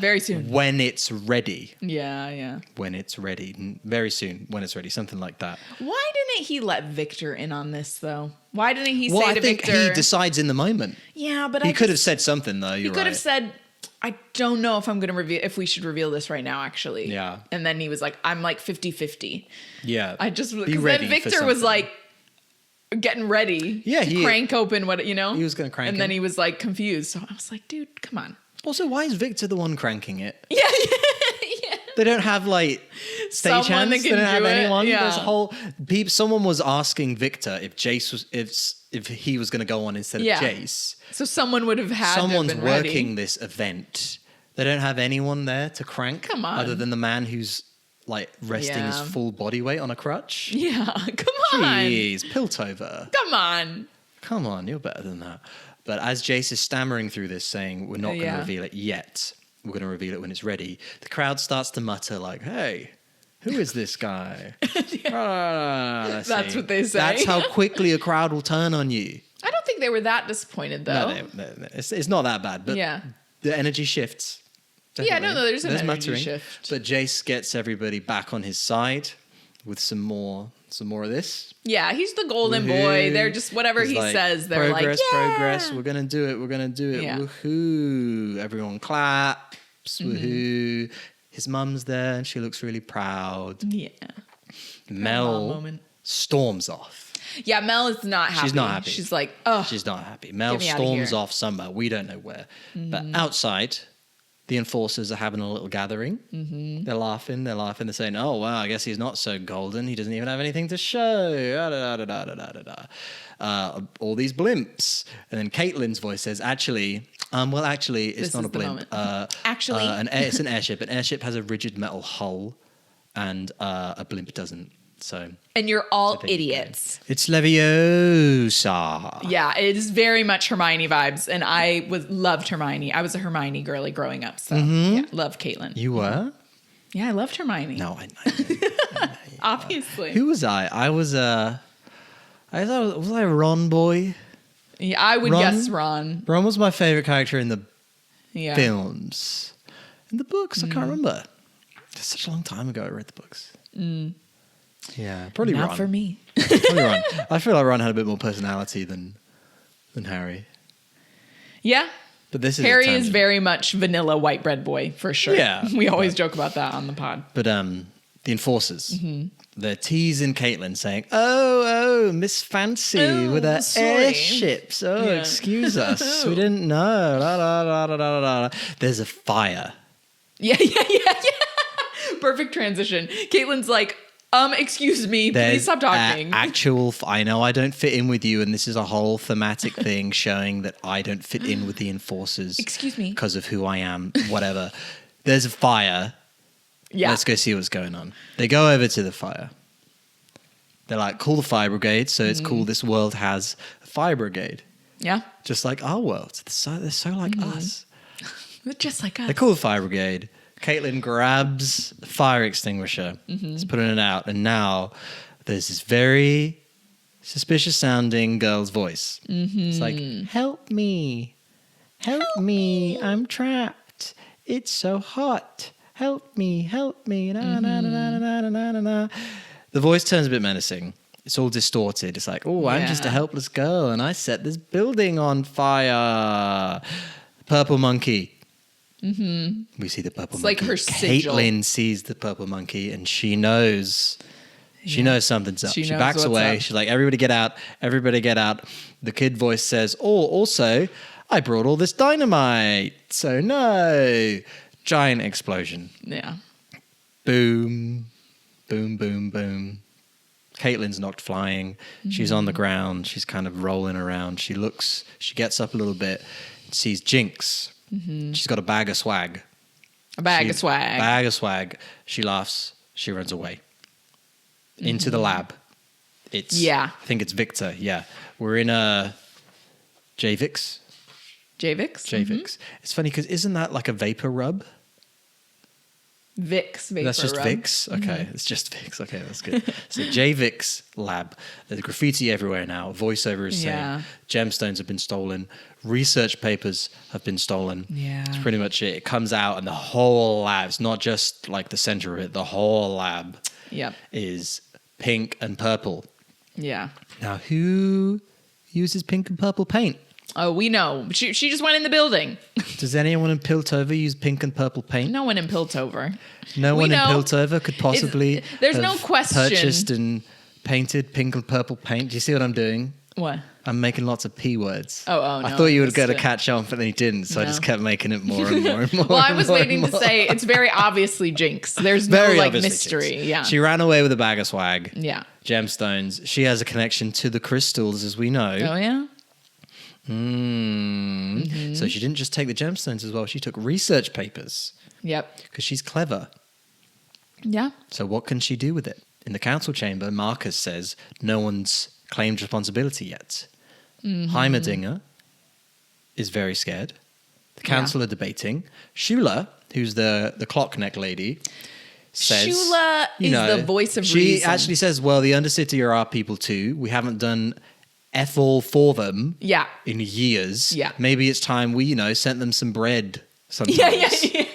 Very soon. When it's ready. Yeah. When it's ready. Very soon. When it's ready. Something like that. Why didn't he let Victor in on this, though? Why didn't he say to Victor? I think he decides in the moment. Yeah, but he could have said something, though. He could have said, I don't know if I'm going to reveal, if we should reveal this right now, actually. Yeah. And then he was like, I'm like 50-50. Yeah. Because then Victor was like getting ready to crank open what, He was going to crank it. And then he was like confused. So I was like, dude, come on. Also, why is Victor the one cranking it? Yeah. They don't have like stage hands. They don't have anyone. Yeah. There's a whole someone was asking Victor if Jace was if he was going to go on instead of Jace. So someone would have had. Someone's been working ready. this event. They don't have anyone there to crank. Come on. Other than the man who's like resting his full body weight on a crutch. Yeah. Come on. Jeez, Piltover. Come on. You're better than that. But as Jace is stammering through this, saying, we're not going to reveal it yet. We're going to reveal it when it's ready. The crowd starts to mutter like, hey, who is this guy? That's what they say. That's how quickly a crowd will turn on you. I don't think they were that disappointed, though. No, it's not that bad. But the energy shifts. Definitely. Yeah, no, there's an energy muttering, shift. But Jace gets everybody back on his side with some more of this. Yeah, he's the golden boy. They're just whatever he says. They're progress. We're gonna do it. Yeah. Woohoo! Everyone claps. Woohoo! His mum's there, and she looks really proud. Yeah. Mel storms off. Yeah, Mel is not happy. She's not happy. She's like, oh. She's not happy. Mel storms off somewhere. We don't know where. But outside, the enforcers are having a little gathering. Mm-hmm. They're laughing. They're saying, oh, wow, I guess he's not so golden. He doesn't even have anything to show. All these blimps. And then Caitlin's voice says, actually, it's not a blimp. It's an airship. An airship has a rigid metal hull and a blimp doesn't. So, and you're all idiots. It's Leviosa. Yeah, it is very much Hermione vibes, and I loved Hermione. I was a Hermione girly growing up, so loved Caitlin. You were? Yeah, I loved Hermione. No, I know. Obviously. Who was I? I was I a Ron boy? Yeah, I would guess Ron. Ron was my favorite character in the films. In the books, I can't remember. It's such a long time ago I read the books. Yeah, probably Not Ron. for me. Probably Ron. I feel like Ron had a bit more personality than Harry. Yeah. But this is Harry is very much vanilla white bread boy, for sure. Yeah. We always joke about that on the pod. But the enforcers, they're teasing Caitlin saying, oh, Miss Fancy with her airships. Oh, excuse us. We didn't know. La, la, la, la, la, la. There's a fire. Yeah. Perfect transition. Caitlin's like, excuse me, please stop talking. I know I don't fit in with you, and this is a whole thematic thing showing that I don't fit in with the enforcers. Excuse me. Because of who I am, whatever. There's a fire. Yeah. Let's go see what's going on. They go over to the fire. They're like, call the fire brigade. So it's cool this world has a fire brigade. Yeah. Just like our world. They're so like us. They're just like us. They call the fire brigade. Caitlin grabs the fire extinguisher, is putting it out, and now there's this very suspicious sounding girl's voice. It's like, help me, I'm trapped. It's so hot. Help me. Na, na, na, na, na, na, na, na. The voice turns a bit menacing. It's all distorted. It's like, I'm just a helpless girl, and I set this building on fire. Purple monkey. We see the purple monkey. It's like her sigil. Caitlin sees the purple monkey and she knows something's up. She backs away. She's like, everybody get out. The kid voice says, also, I brought all this dynamite. So no. Giant explosion. Yeah. Boom. Boom, boom, boom. Caitlin's knocked flying. She's on the ground. She's kind of rolling around. She gets up a little bit, sees Jinx. She's got a bag of swag. A bag of swag. Bag of swag. She laughs. She runs away. Into the lab. I think it's Victor. Yeah. We're in a JVix. JVix. It's funny because isn't that like a vapor rub? Vicks vapor That's just rub. Vicks? Okay, it's just Vicks. Okay, that's good. So JVix lab. There's graffiti everywhere now. Voiceover is saying gemstones have been stolen. Research papers have been stolen. Yeah. That's pretty much it. It comes out and the whole lab, it's not just like the center of it, the whole lab is pink and purple. Yeah. Now, who uses pink and purple paint? Oh, we know. She just went in the building. Does anyone in Piltover use pink and purple paint? No one in Piltover. No one in Piltover could possibly there's no question. Purchased and painted pink and purple paint. Do you see what I'm doing? What? I'm making lots of P words. Oh, no. I thought you would get to catch on, but then you didn't, so I just kept making it more and more and more. Well, I was waiting to say it's very obviously Jinx. There's no mystery. Jinx. Yeah. She ran away with a bag of swag. Yeah. Gemstones. She has a connection to the crystals, as we know. Oh, yeah? So she didn't just take the gemstones as well. She took research papers. Yep. Because she's clever. Yeah. So what can she do with it? In the council chamber, Marcus says no one's claimed responsibility yet. Heimerdinger is very scared. The council are debating. Shula, who's the clock neck lady, says... Shula is the voice of reason. She actually says, well, the Undercity are our people too. We haven't done F all for them in years. Yeah. Maybe it's time we, sent them some bread sometimes. Yeah.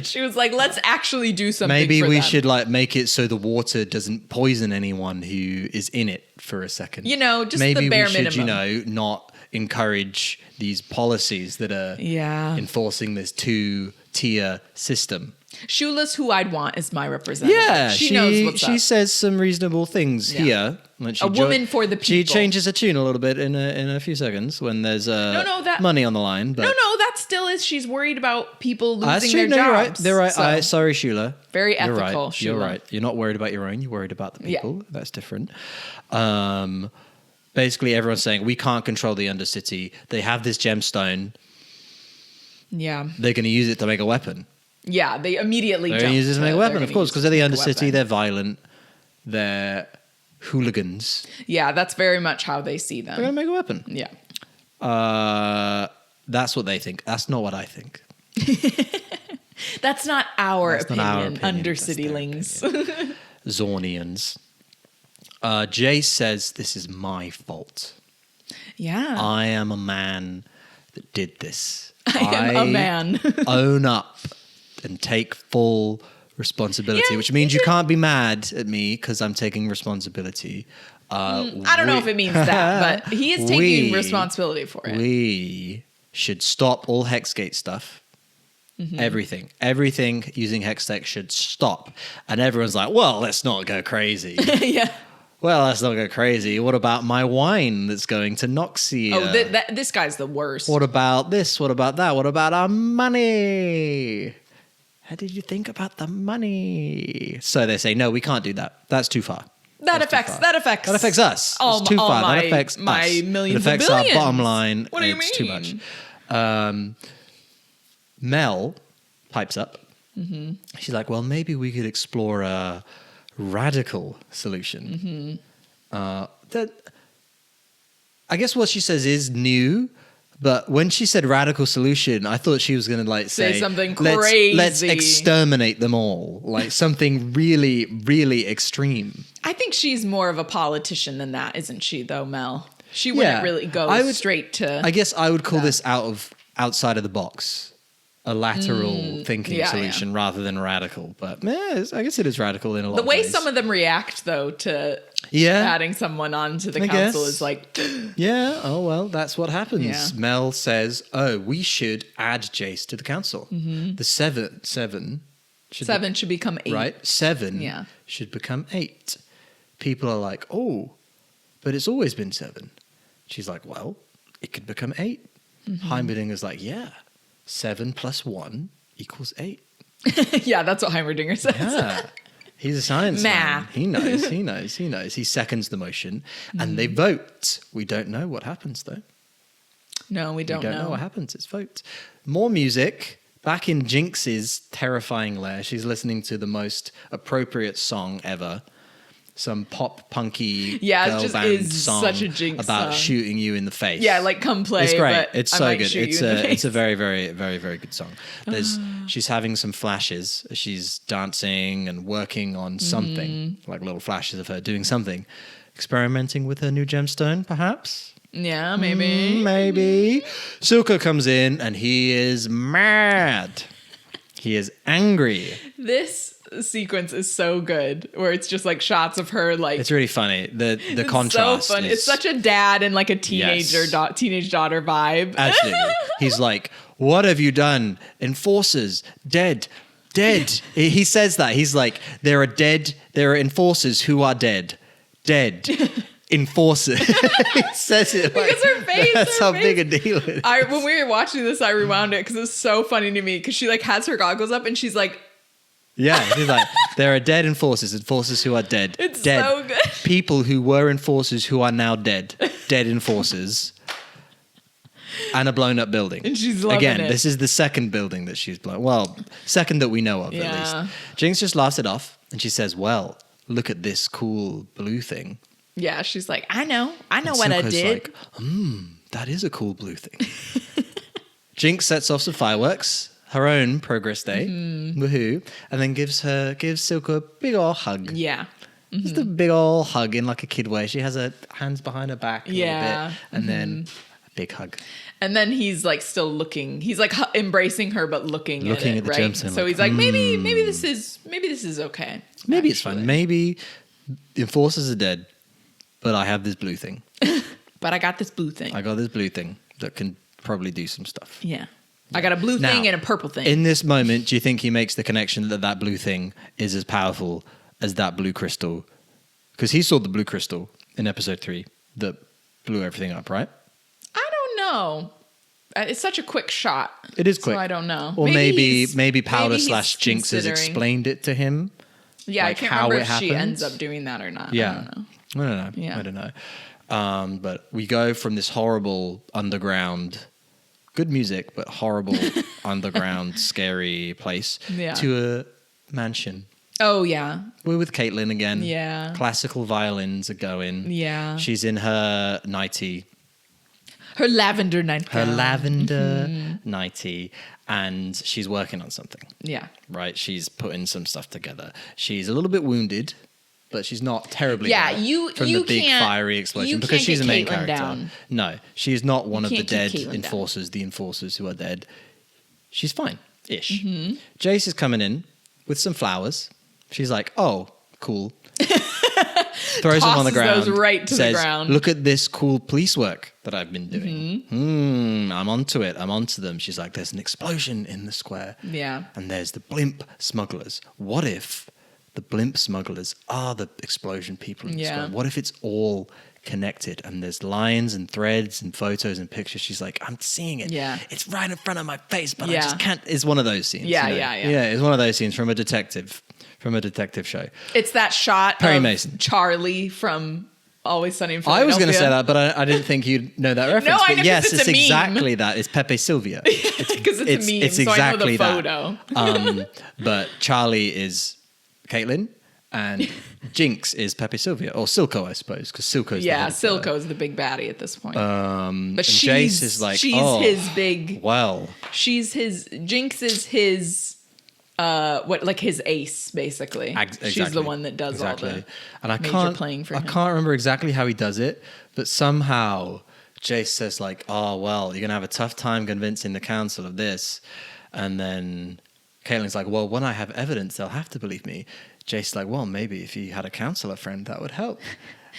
She was like, let's actually do something Maybe for we them. should make it so the water doesn't poison anyone who is in it for a second. Just Maybe the bare we should, minimum. not encourage these policies that are enforcing this two-tier system. Shula's who I'd want as my representative. Yeah, she knows what's up. She says some reasonable things here. When she woman for the people. She changes her tune a little bit in a few seconds when there's money on the line. But that still is. She's worried about people losing their jobs. jobs. They're right. So. Sorry, Shula. Very ethical, You're right. Shula. You're right. You're not worried about your own. You're worried about the people. Yeah. That's different. Basically, everyone's saying we can't control the Undercity. They have this gemstone. Yeah. They're going to use it to make a weapon. Yeah, they immediately They're going to use it to make a weapon, of course, because they're the Undercity. They're violent. They're hooligans. Yeah, that's very much how they see them. They're going to make a weapon. Yeah. That's what they think. That's not what I think. That's not our opinion, Undercitylings. Zornians. Jay says, this is my fault. Yeah. I am a man that did this. I am a man. Own up and take full responsibility, which means you can't be mad at me because I'm taking responsibility. I don't know if it means that, but he is taking responsibility for it. We should stop all Hexgate stuff. Everything using Hextech should stop. And everyone's like, well, let's not go crazy. Yeah. Well, let's not go crazy. What about my wine that's going to Noxia? Oh, this guy's the worst. What about this? What about that? What about our money? How did you think about the money? So they say, no, we can't do that. That's too far. That affects us. It's too far. That affects my us. millions It affects of billions. our bottom line. What do you mean? It's too much. Mel pipes up. She's like, well, maybe we could explore a radical solution. That I guess what she says is new. But when she said radical solution, I thought she was going to say something crazy. Let's exterminate them all. Like something really, really extreme. I think she's more of a politician than that, isn't she, though, Mel? She wouldn't really go straight to... I guess I would call this outside of the box. A lateral thinking solution rather than radical. But I guess it is radical in a lot of ways. The way some of them react, though, to adding someone onto the council is like... oh, well, that's what happens. Yeah. Mel says, we should add Jace to the council. The seven should become 8. Right? 7 should become 8. People are like, but it's always been 7. She's like, well, it could become 8. Heimerdinger's like, 7 plus 1 equals 8. Yeah, that's what Heimerdinger says. Yeah. He's a science man. He knows. He seconds the motion and they vote. We don't know what happens though. No, we don't know. We don't know what happens. It's vote. More music. back in Jinx's terrifying lair, she's listening to the most appropriate song ever. Some pop punky girl band song such a Jinx about shooting you in the face. Yeah, like come play. It's great. It's so good. It's a very, very, very, very good song. She's having some flashes. She's dancing and working on something, like little flashes of her doing something, experimenting with her new gemstone, perhaps. Yeah, maybe. Maybe. Silco comes in and he is mad. He is angry. This sequence is so good, where it's just like shots of her, like it's really funny. The contrast. So fun. It's such a dad and like a teenage daughter vibe. Absolutely. He's like, "What have you done? Enforcers dead." He says that. He's like, "There are enforcers who are dead. Enforcer." He says it like, because her face. That's how big a deal it is. When we were watching this, I rewound it because it's so funny to me. Because she like has her goggles up and she's like, yeah, she's like, there are dead enforcers who are dead. It's dead. So good. People who were enforcers who are now dead enforcers, and a blown up building. And she's loving it. This is the second building that she's blown. Well, second that we know of at least. Jinx just laughs it off and she says, "Well, look at this cool blue thing." Yeah, she's like, I know what I did. Like, that is a cool blue thing. Jinx sets off some fireworks, her own progress day, woohoo, and then gives Silco a big old hug. Yeah. Just a big old hug in like a kid way. She has her hands behind her back a little bit, and then a big hug. And then he's like still looking. He's like embracing her, but looking at the right? gemstone. So he's like, maybe this is okay. Maybe it's fine. Maybe the enforcers are dead. But I have this blue thing. But I got this blue thing. I got this blue thing that can probably do some stuff. Yeah. I got a blue thing and a purple thing. In this moment, do you think he makes the connection that blue thing is as powerful as that blue crystal? Because he saw the blue crystal in episode 3 that blew everything up, right? I don't know. It's such a quick shot. It is quick. So I don't know. Or maybe Powder / Jinx has explained it to him. Yeah, like I can't remember if she ends up doing that or not. Yeah. I don't know. I don't know. But we go from this horrible underground, good music, but horrible underground, scary place to a mansion. Oh, yeah. We're with Caitlin again. Yeah. Classical violins are going. Yeah. She's in her nightie. Her lavender nightgown. Her lavender nightie. And she's working on something. Yeah. Right? She's putting some stuff together. She's a little bit wounded. But she's not terribly hurt from the big fiery explosion because she's a main character. Down. No, she is not one of the dead enforcers, the enforcers who are dead. She's fine-ish. Mm-hmm. Jace is coming in with some flowers. She's like, "Oh, cool." Throws them on the ground. Those right to says, the ground. "Look at this cool police work that I've been doing. I'm onto it. I'm onto them." She's like, "There's an explosion in the square. Yeah, and there's the blimp smugglers. What if the blimp smugglers are the explosion people in the square? What if it's all connected and there's lines and threads and photos and pictures?" She's like, "I'm seeing it. Yeah. It's right in front of my face, but I just can't." It's one of those scenes. Yeah, you know? Yeah, it's one of those scenes from a detective show. It's that shot Perry of Mason. Charlie from Always Sunny in Philadelphia. I was going to say that, but I didn't think you'd know that reference. No, I know, but yes, it's a meme. Exactly that. It's Pepe Silvia. Because it's a meme, it's exactly so I know the photo. But Charlie is Caitlin. And Jinx is Pepe Silvia, or Silco, I suppose, because Silco's Silco's the big baddie at this point. But Jace is like, his big. Well, Jinx is his, his ace basically. Exactly. She's the one that does all the major playing for him. I can't remember exactly how he does it, but somehow Jace says like, "Oh well, you're gonna have a tough time convincing the council of this," and then Caitlin's like, "Well, when I have evidence, they'll have to believe me." Jace's like, "Well, maybe if you had a counselor friend, that would help."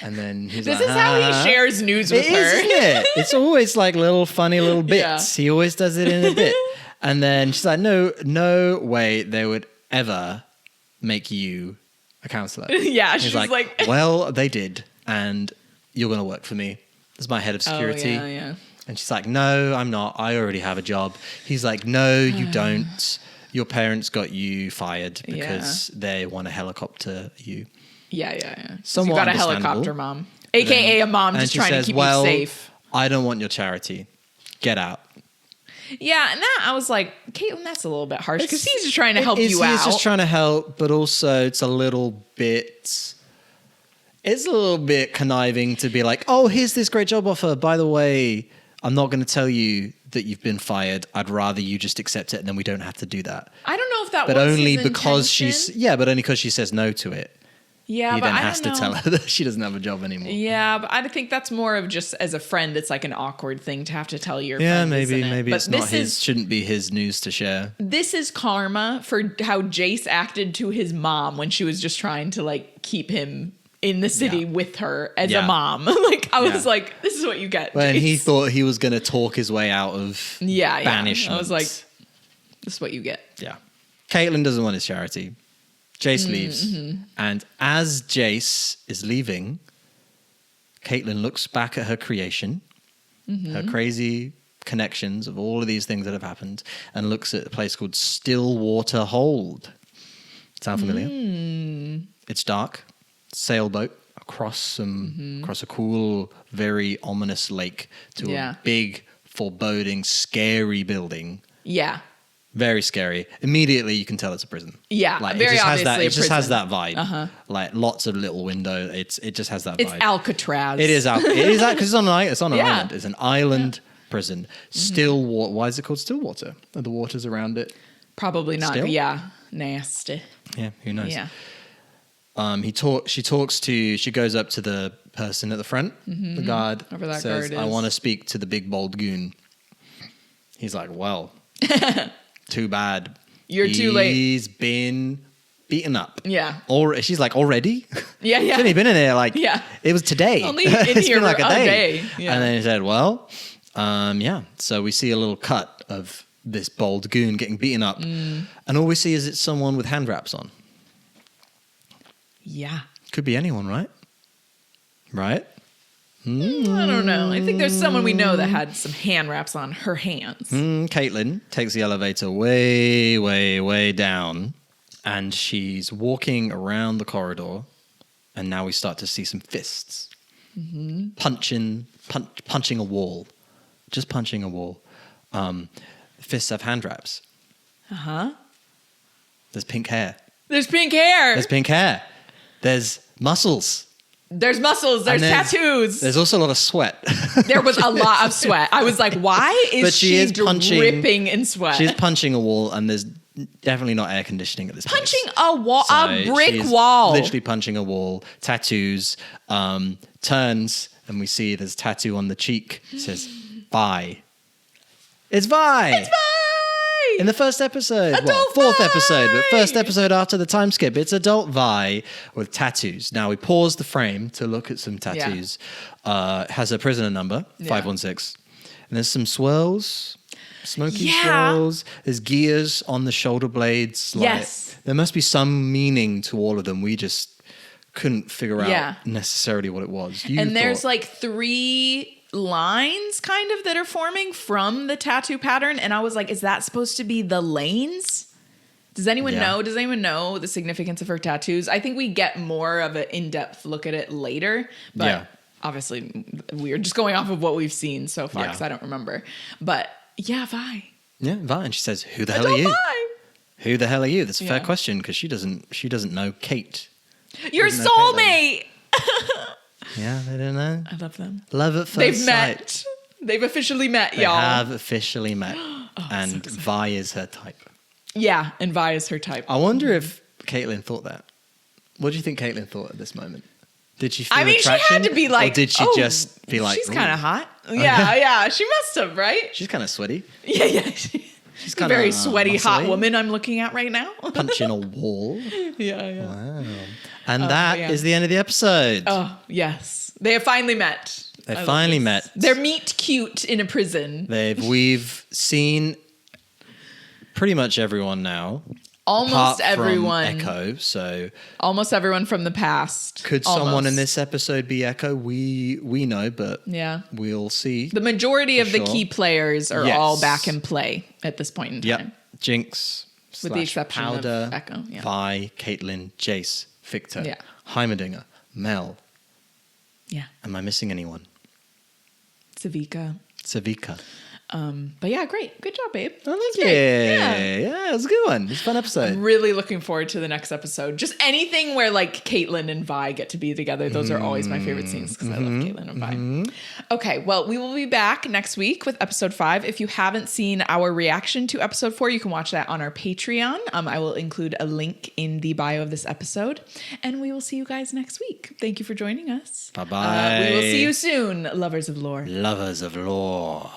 And then he's this is how he shares news with her. Isn't it? It's always like funny little bits. Yeah. He always does it in a bit. And then she's like, no way they would ever make you a counselor. Yeah, she's like, "Well, they did, and you're going to work for me as my head of security." Oh, yeah. And she's like, "No, I'm not. I already have a job." He's like, "No, you don't. Your parents got you fired because they want to helicopter you." Yeah. Somewhat you got a helicopter mom. AKA a mom just trying to keep you safe. "I don't want your charity. Get out." Yeah, and that I was like, Caitlin, that's a little bit harsh because he's just trying to help you out. He's just trying to help, but also it's a little bit conniving to be like, oh, here's this great job offer. By the way, I'm not going to tell you that you've been fired. I'd rather you just accept it, and then we don't have to do that. I don't know if that but was only his because intention. but only because she says no to it. Yeah, he but then I has don't to know. tell her that she doesn't have a job anymore. Yeah, but I think that's more of just as a friend, it's like an awkward thing to have to tell your yeah, friend. maybe it's not his. Shouldn't be his news to share. This is karma for how Jace acted to his mom when she was just trying to like keep him in the city with her as a mom. Like I was like, this is what you get. When Jace. he thought he was going to talk his way out of banishment. I was like, this is what you get. Yeah. Caitlin doesn't want his charity. Jace leaves. And as Jace is leaving, Caitlin looks back at her creation, her crazy connections of all of these things that have happened, and looks at a place called Stillwater Hold. Sound familiar? It's dark. Sailboat across a cool, very ominous lake to a big, foreboding, scary building. Yeah. Very scary. Immediately, you can tell it's a prison. Yeah, like, very obviously a prison. It just has that vibe. Like lots of little windows. It just has that vibe. It's Alcatraz. It is because it's on an island. It's an island prison. Stillwater. Why is it called Stillwater? Are the waters around it? Probably not. Still? Yeah, nasty. Yeah, who knows? Yeah. She goes up to the person at the front, the guard. Whoever that says, guard is. I want to speak to the big bald goon. He's like, well, too bad. You're too late. He's been beaten up. Yeah. Or she's like, already? Yeah. He's only been in there like, it was today. Only in it's here been like a day. Yeah. And then he said, well, so we see a little cut of this bald goon getting beaten up. And all we see is it's someone with hand wraps on. Yeah. Could be anyone, right? Right? I don't know. I think there's someone we know that had some hand wraps on her hands. Caitlin takes the elevator way, way, way down, and she's walking around the corridor, and now we start to see some fists punching a wall, just punching a wall. Fists have hand wraps. There's pink hair. There's pink hair. There's pink hair. There's muscles. There's muscles. There's tattoos. There's also a lot of sweat. There was a lot of sweat. I was like, why is she dripping in sweat? She's punching a wall, and there's definitely not air conditioning at this place. Punching a wall, a brick wall. Literally punching a wall. Tattoos. Turns, and we see there's a tattoo on the cheek. It says, Vi. It's Vi! It's Vi! In the first episode, Vi! fourth episode, but first episode after the time skip, it's adult Vi with tattoos. Now we pause the frame to look at some tattoos. Has a prisoner number, 516. And there's some swirls, smoky swirls. There's gears on the shoulder blades. Yes. There must be some meaning to all of them. We just couldn't figure out necessarily what it was. There's like 3 lines kind of that are forming from the tattoo pattern, and I was like, is that supposed to be the lanes? Does anyone know? Does anyone know the significance of her tattoos? I think we get more of an in-depth look at it later, but obviously we're just going off of what we've seen so far because I don't remember. But Vi. Yeah, Vi, and she says, "Who the hell are you? Vi. Who the hell are you?" That's a fair question because she doesn't know Kate. Your soulmate. Yeah, they don't know. I love them. Love at first They've sight. met. They've officially met, y'all. They have officially met. And so Vi is her type. Yeah, and Vi is her type. I wonder if Caitlin thought that. What do you think Caitlin thought at this moment? Did she feel attraction? She had to be like... Or did she just be like... She's kind of hot. Yeah, she must have, right? She's kind of sweaty. Yeah. She's a very sweaty, hot woman I'm looking at right now. Punching a wall. Yeah. Wow. And that is the end of the episode. Oh, yes. They have finally met. They finally met. They're meet cute in a prison. We've seen pretty much everyone now. Almost everyone. Echo, so almost everyone from the past. Could someone in this episode be Echo? We know, but we'll see. The majority of the key players are all back in play at this point in time. Yep. Jinx, with the exception Powder, of Echo. Yeah. Vi, Caitlin, Jace, Victor, Heimerdinger, Mel. Yeah. Am I missing anyone? Savika. But yeah, great. Good job, babe. Oh, thank you. Yeah, it was a good one. It was a fun episode. I'm really looking forward to the next episode. Just anything where like Caitlin and Vi get to be together. Those are always my favorite scenes because I love Caitlin and Vi. Okay, well, we will be back next week with episode 5. If you haven't seen our reaction to episode 4, you can watch that on our Patreon. I will include a link in the bio of this episode. And we will see you guys next week. Thank you for joining us. Bye-bye. We will see you soon, lovers of lore. Lovers of lore.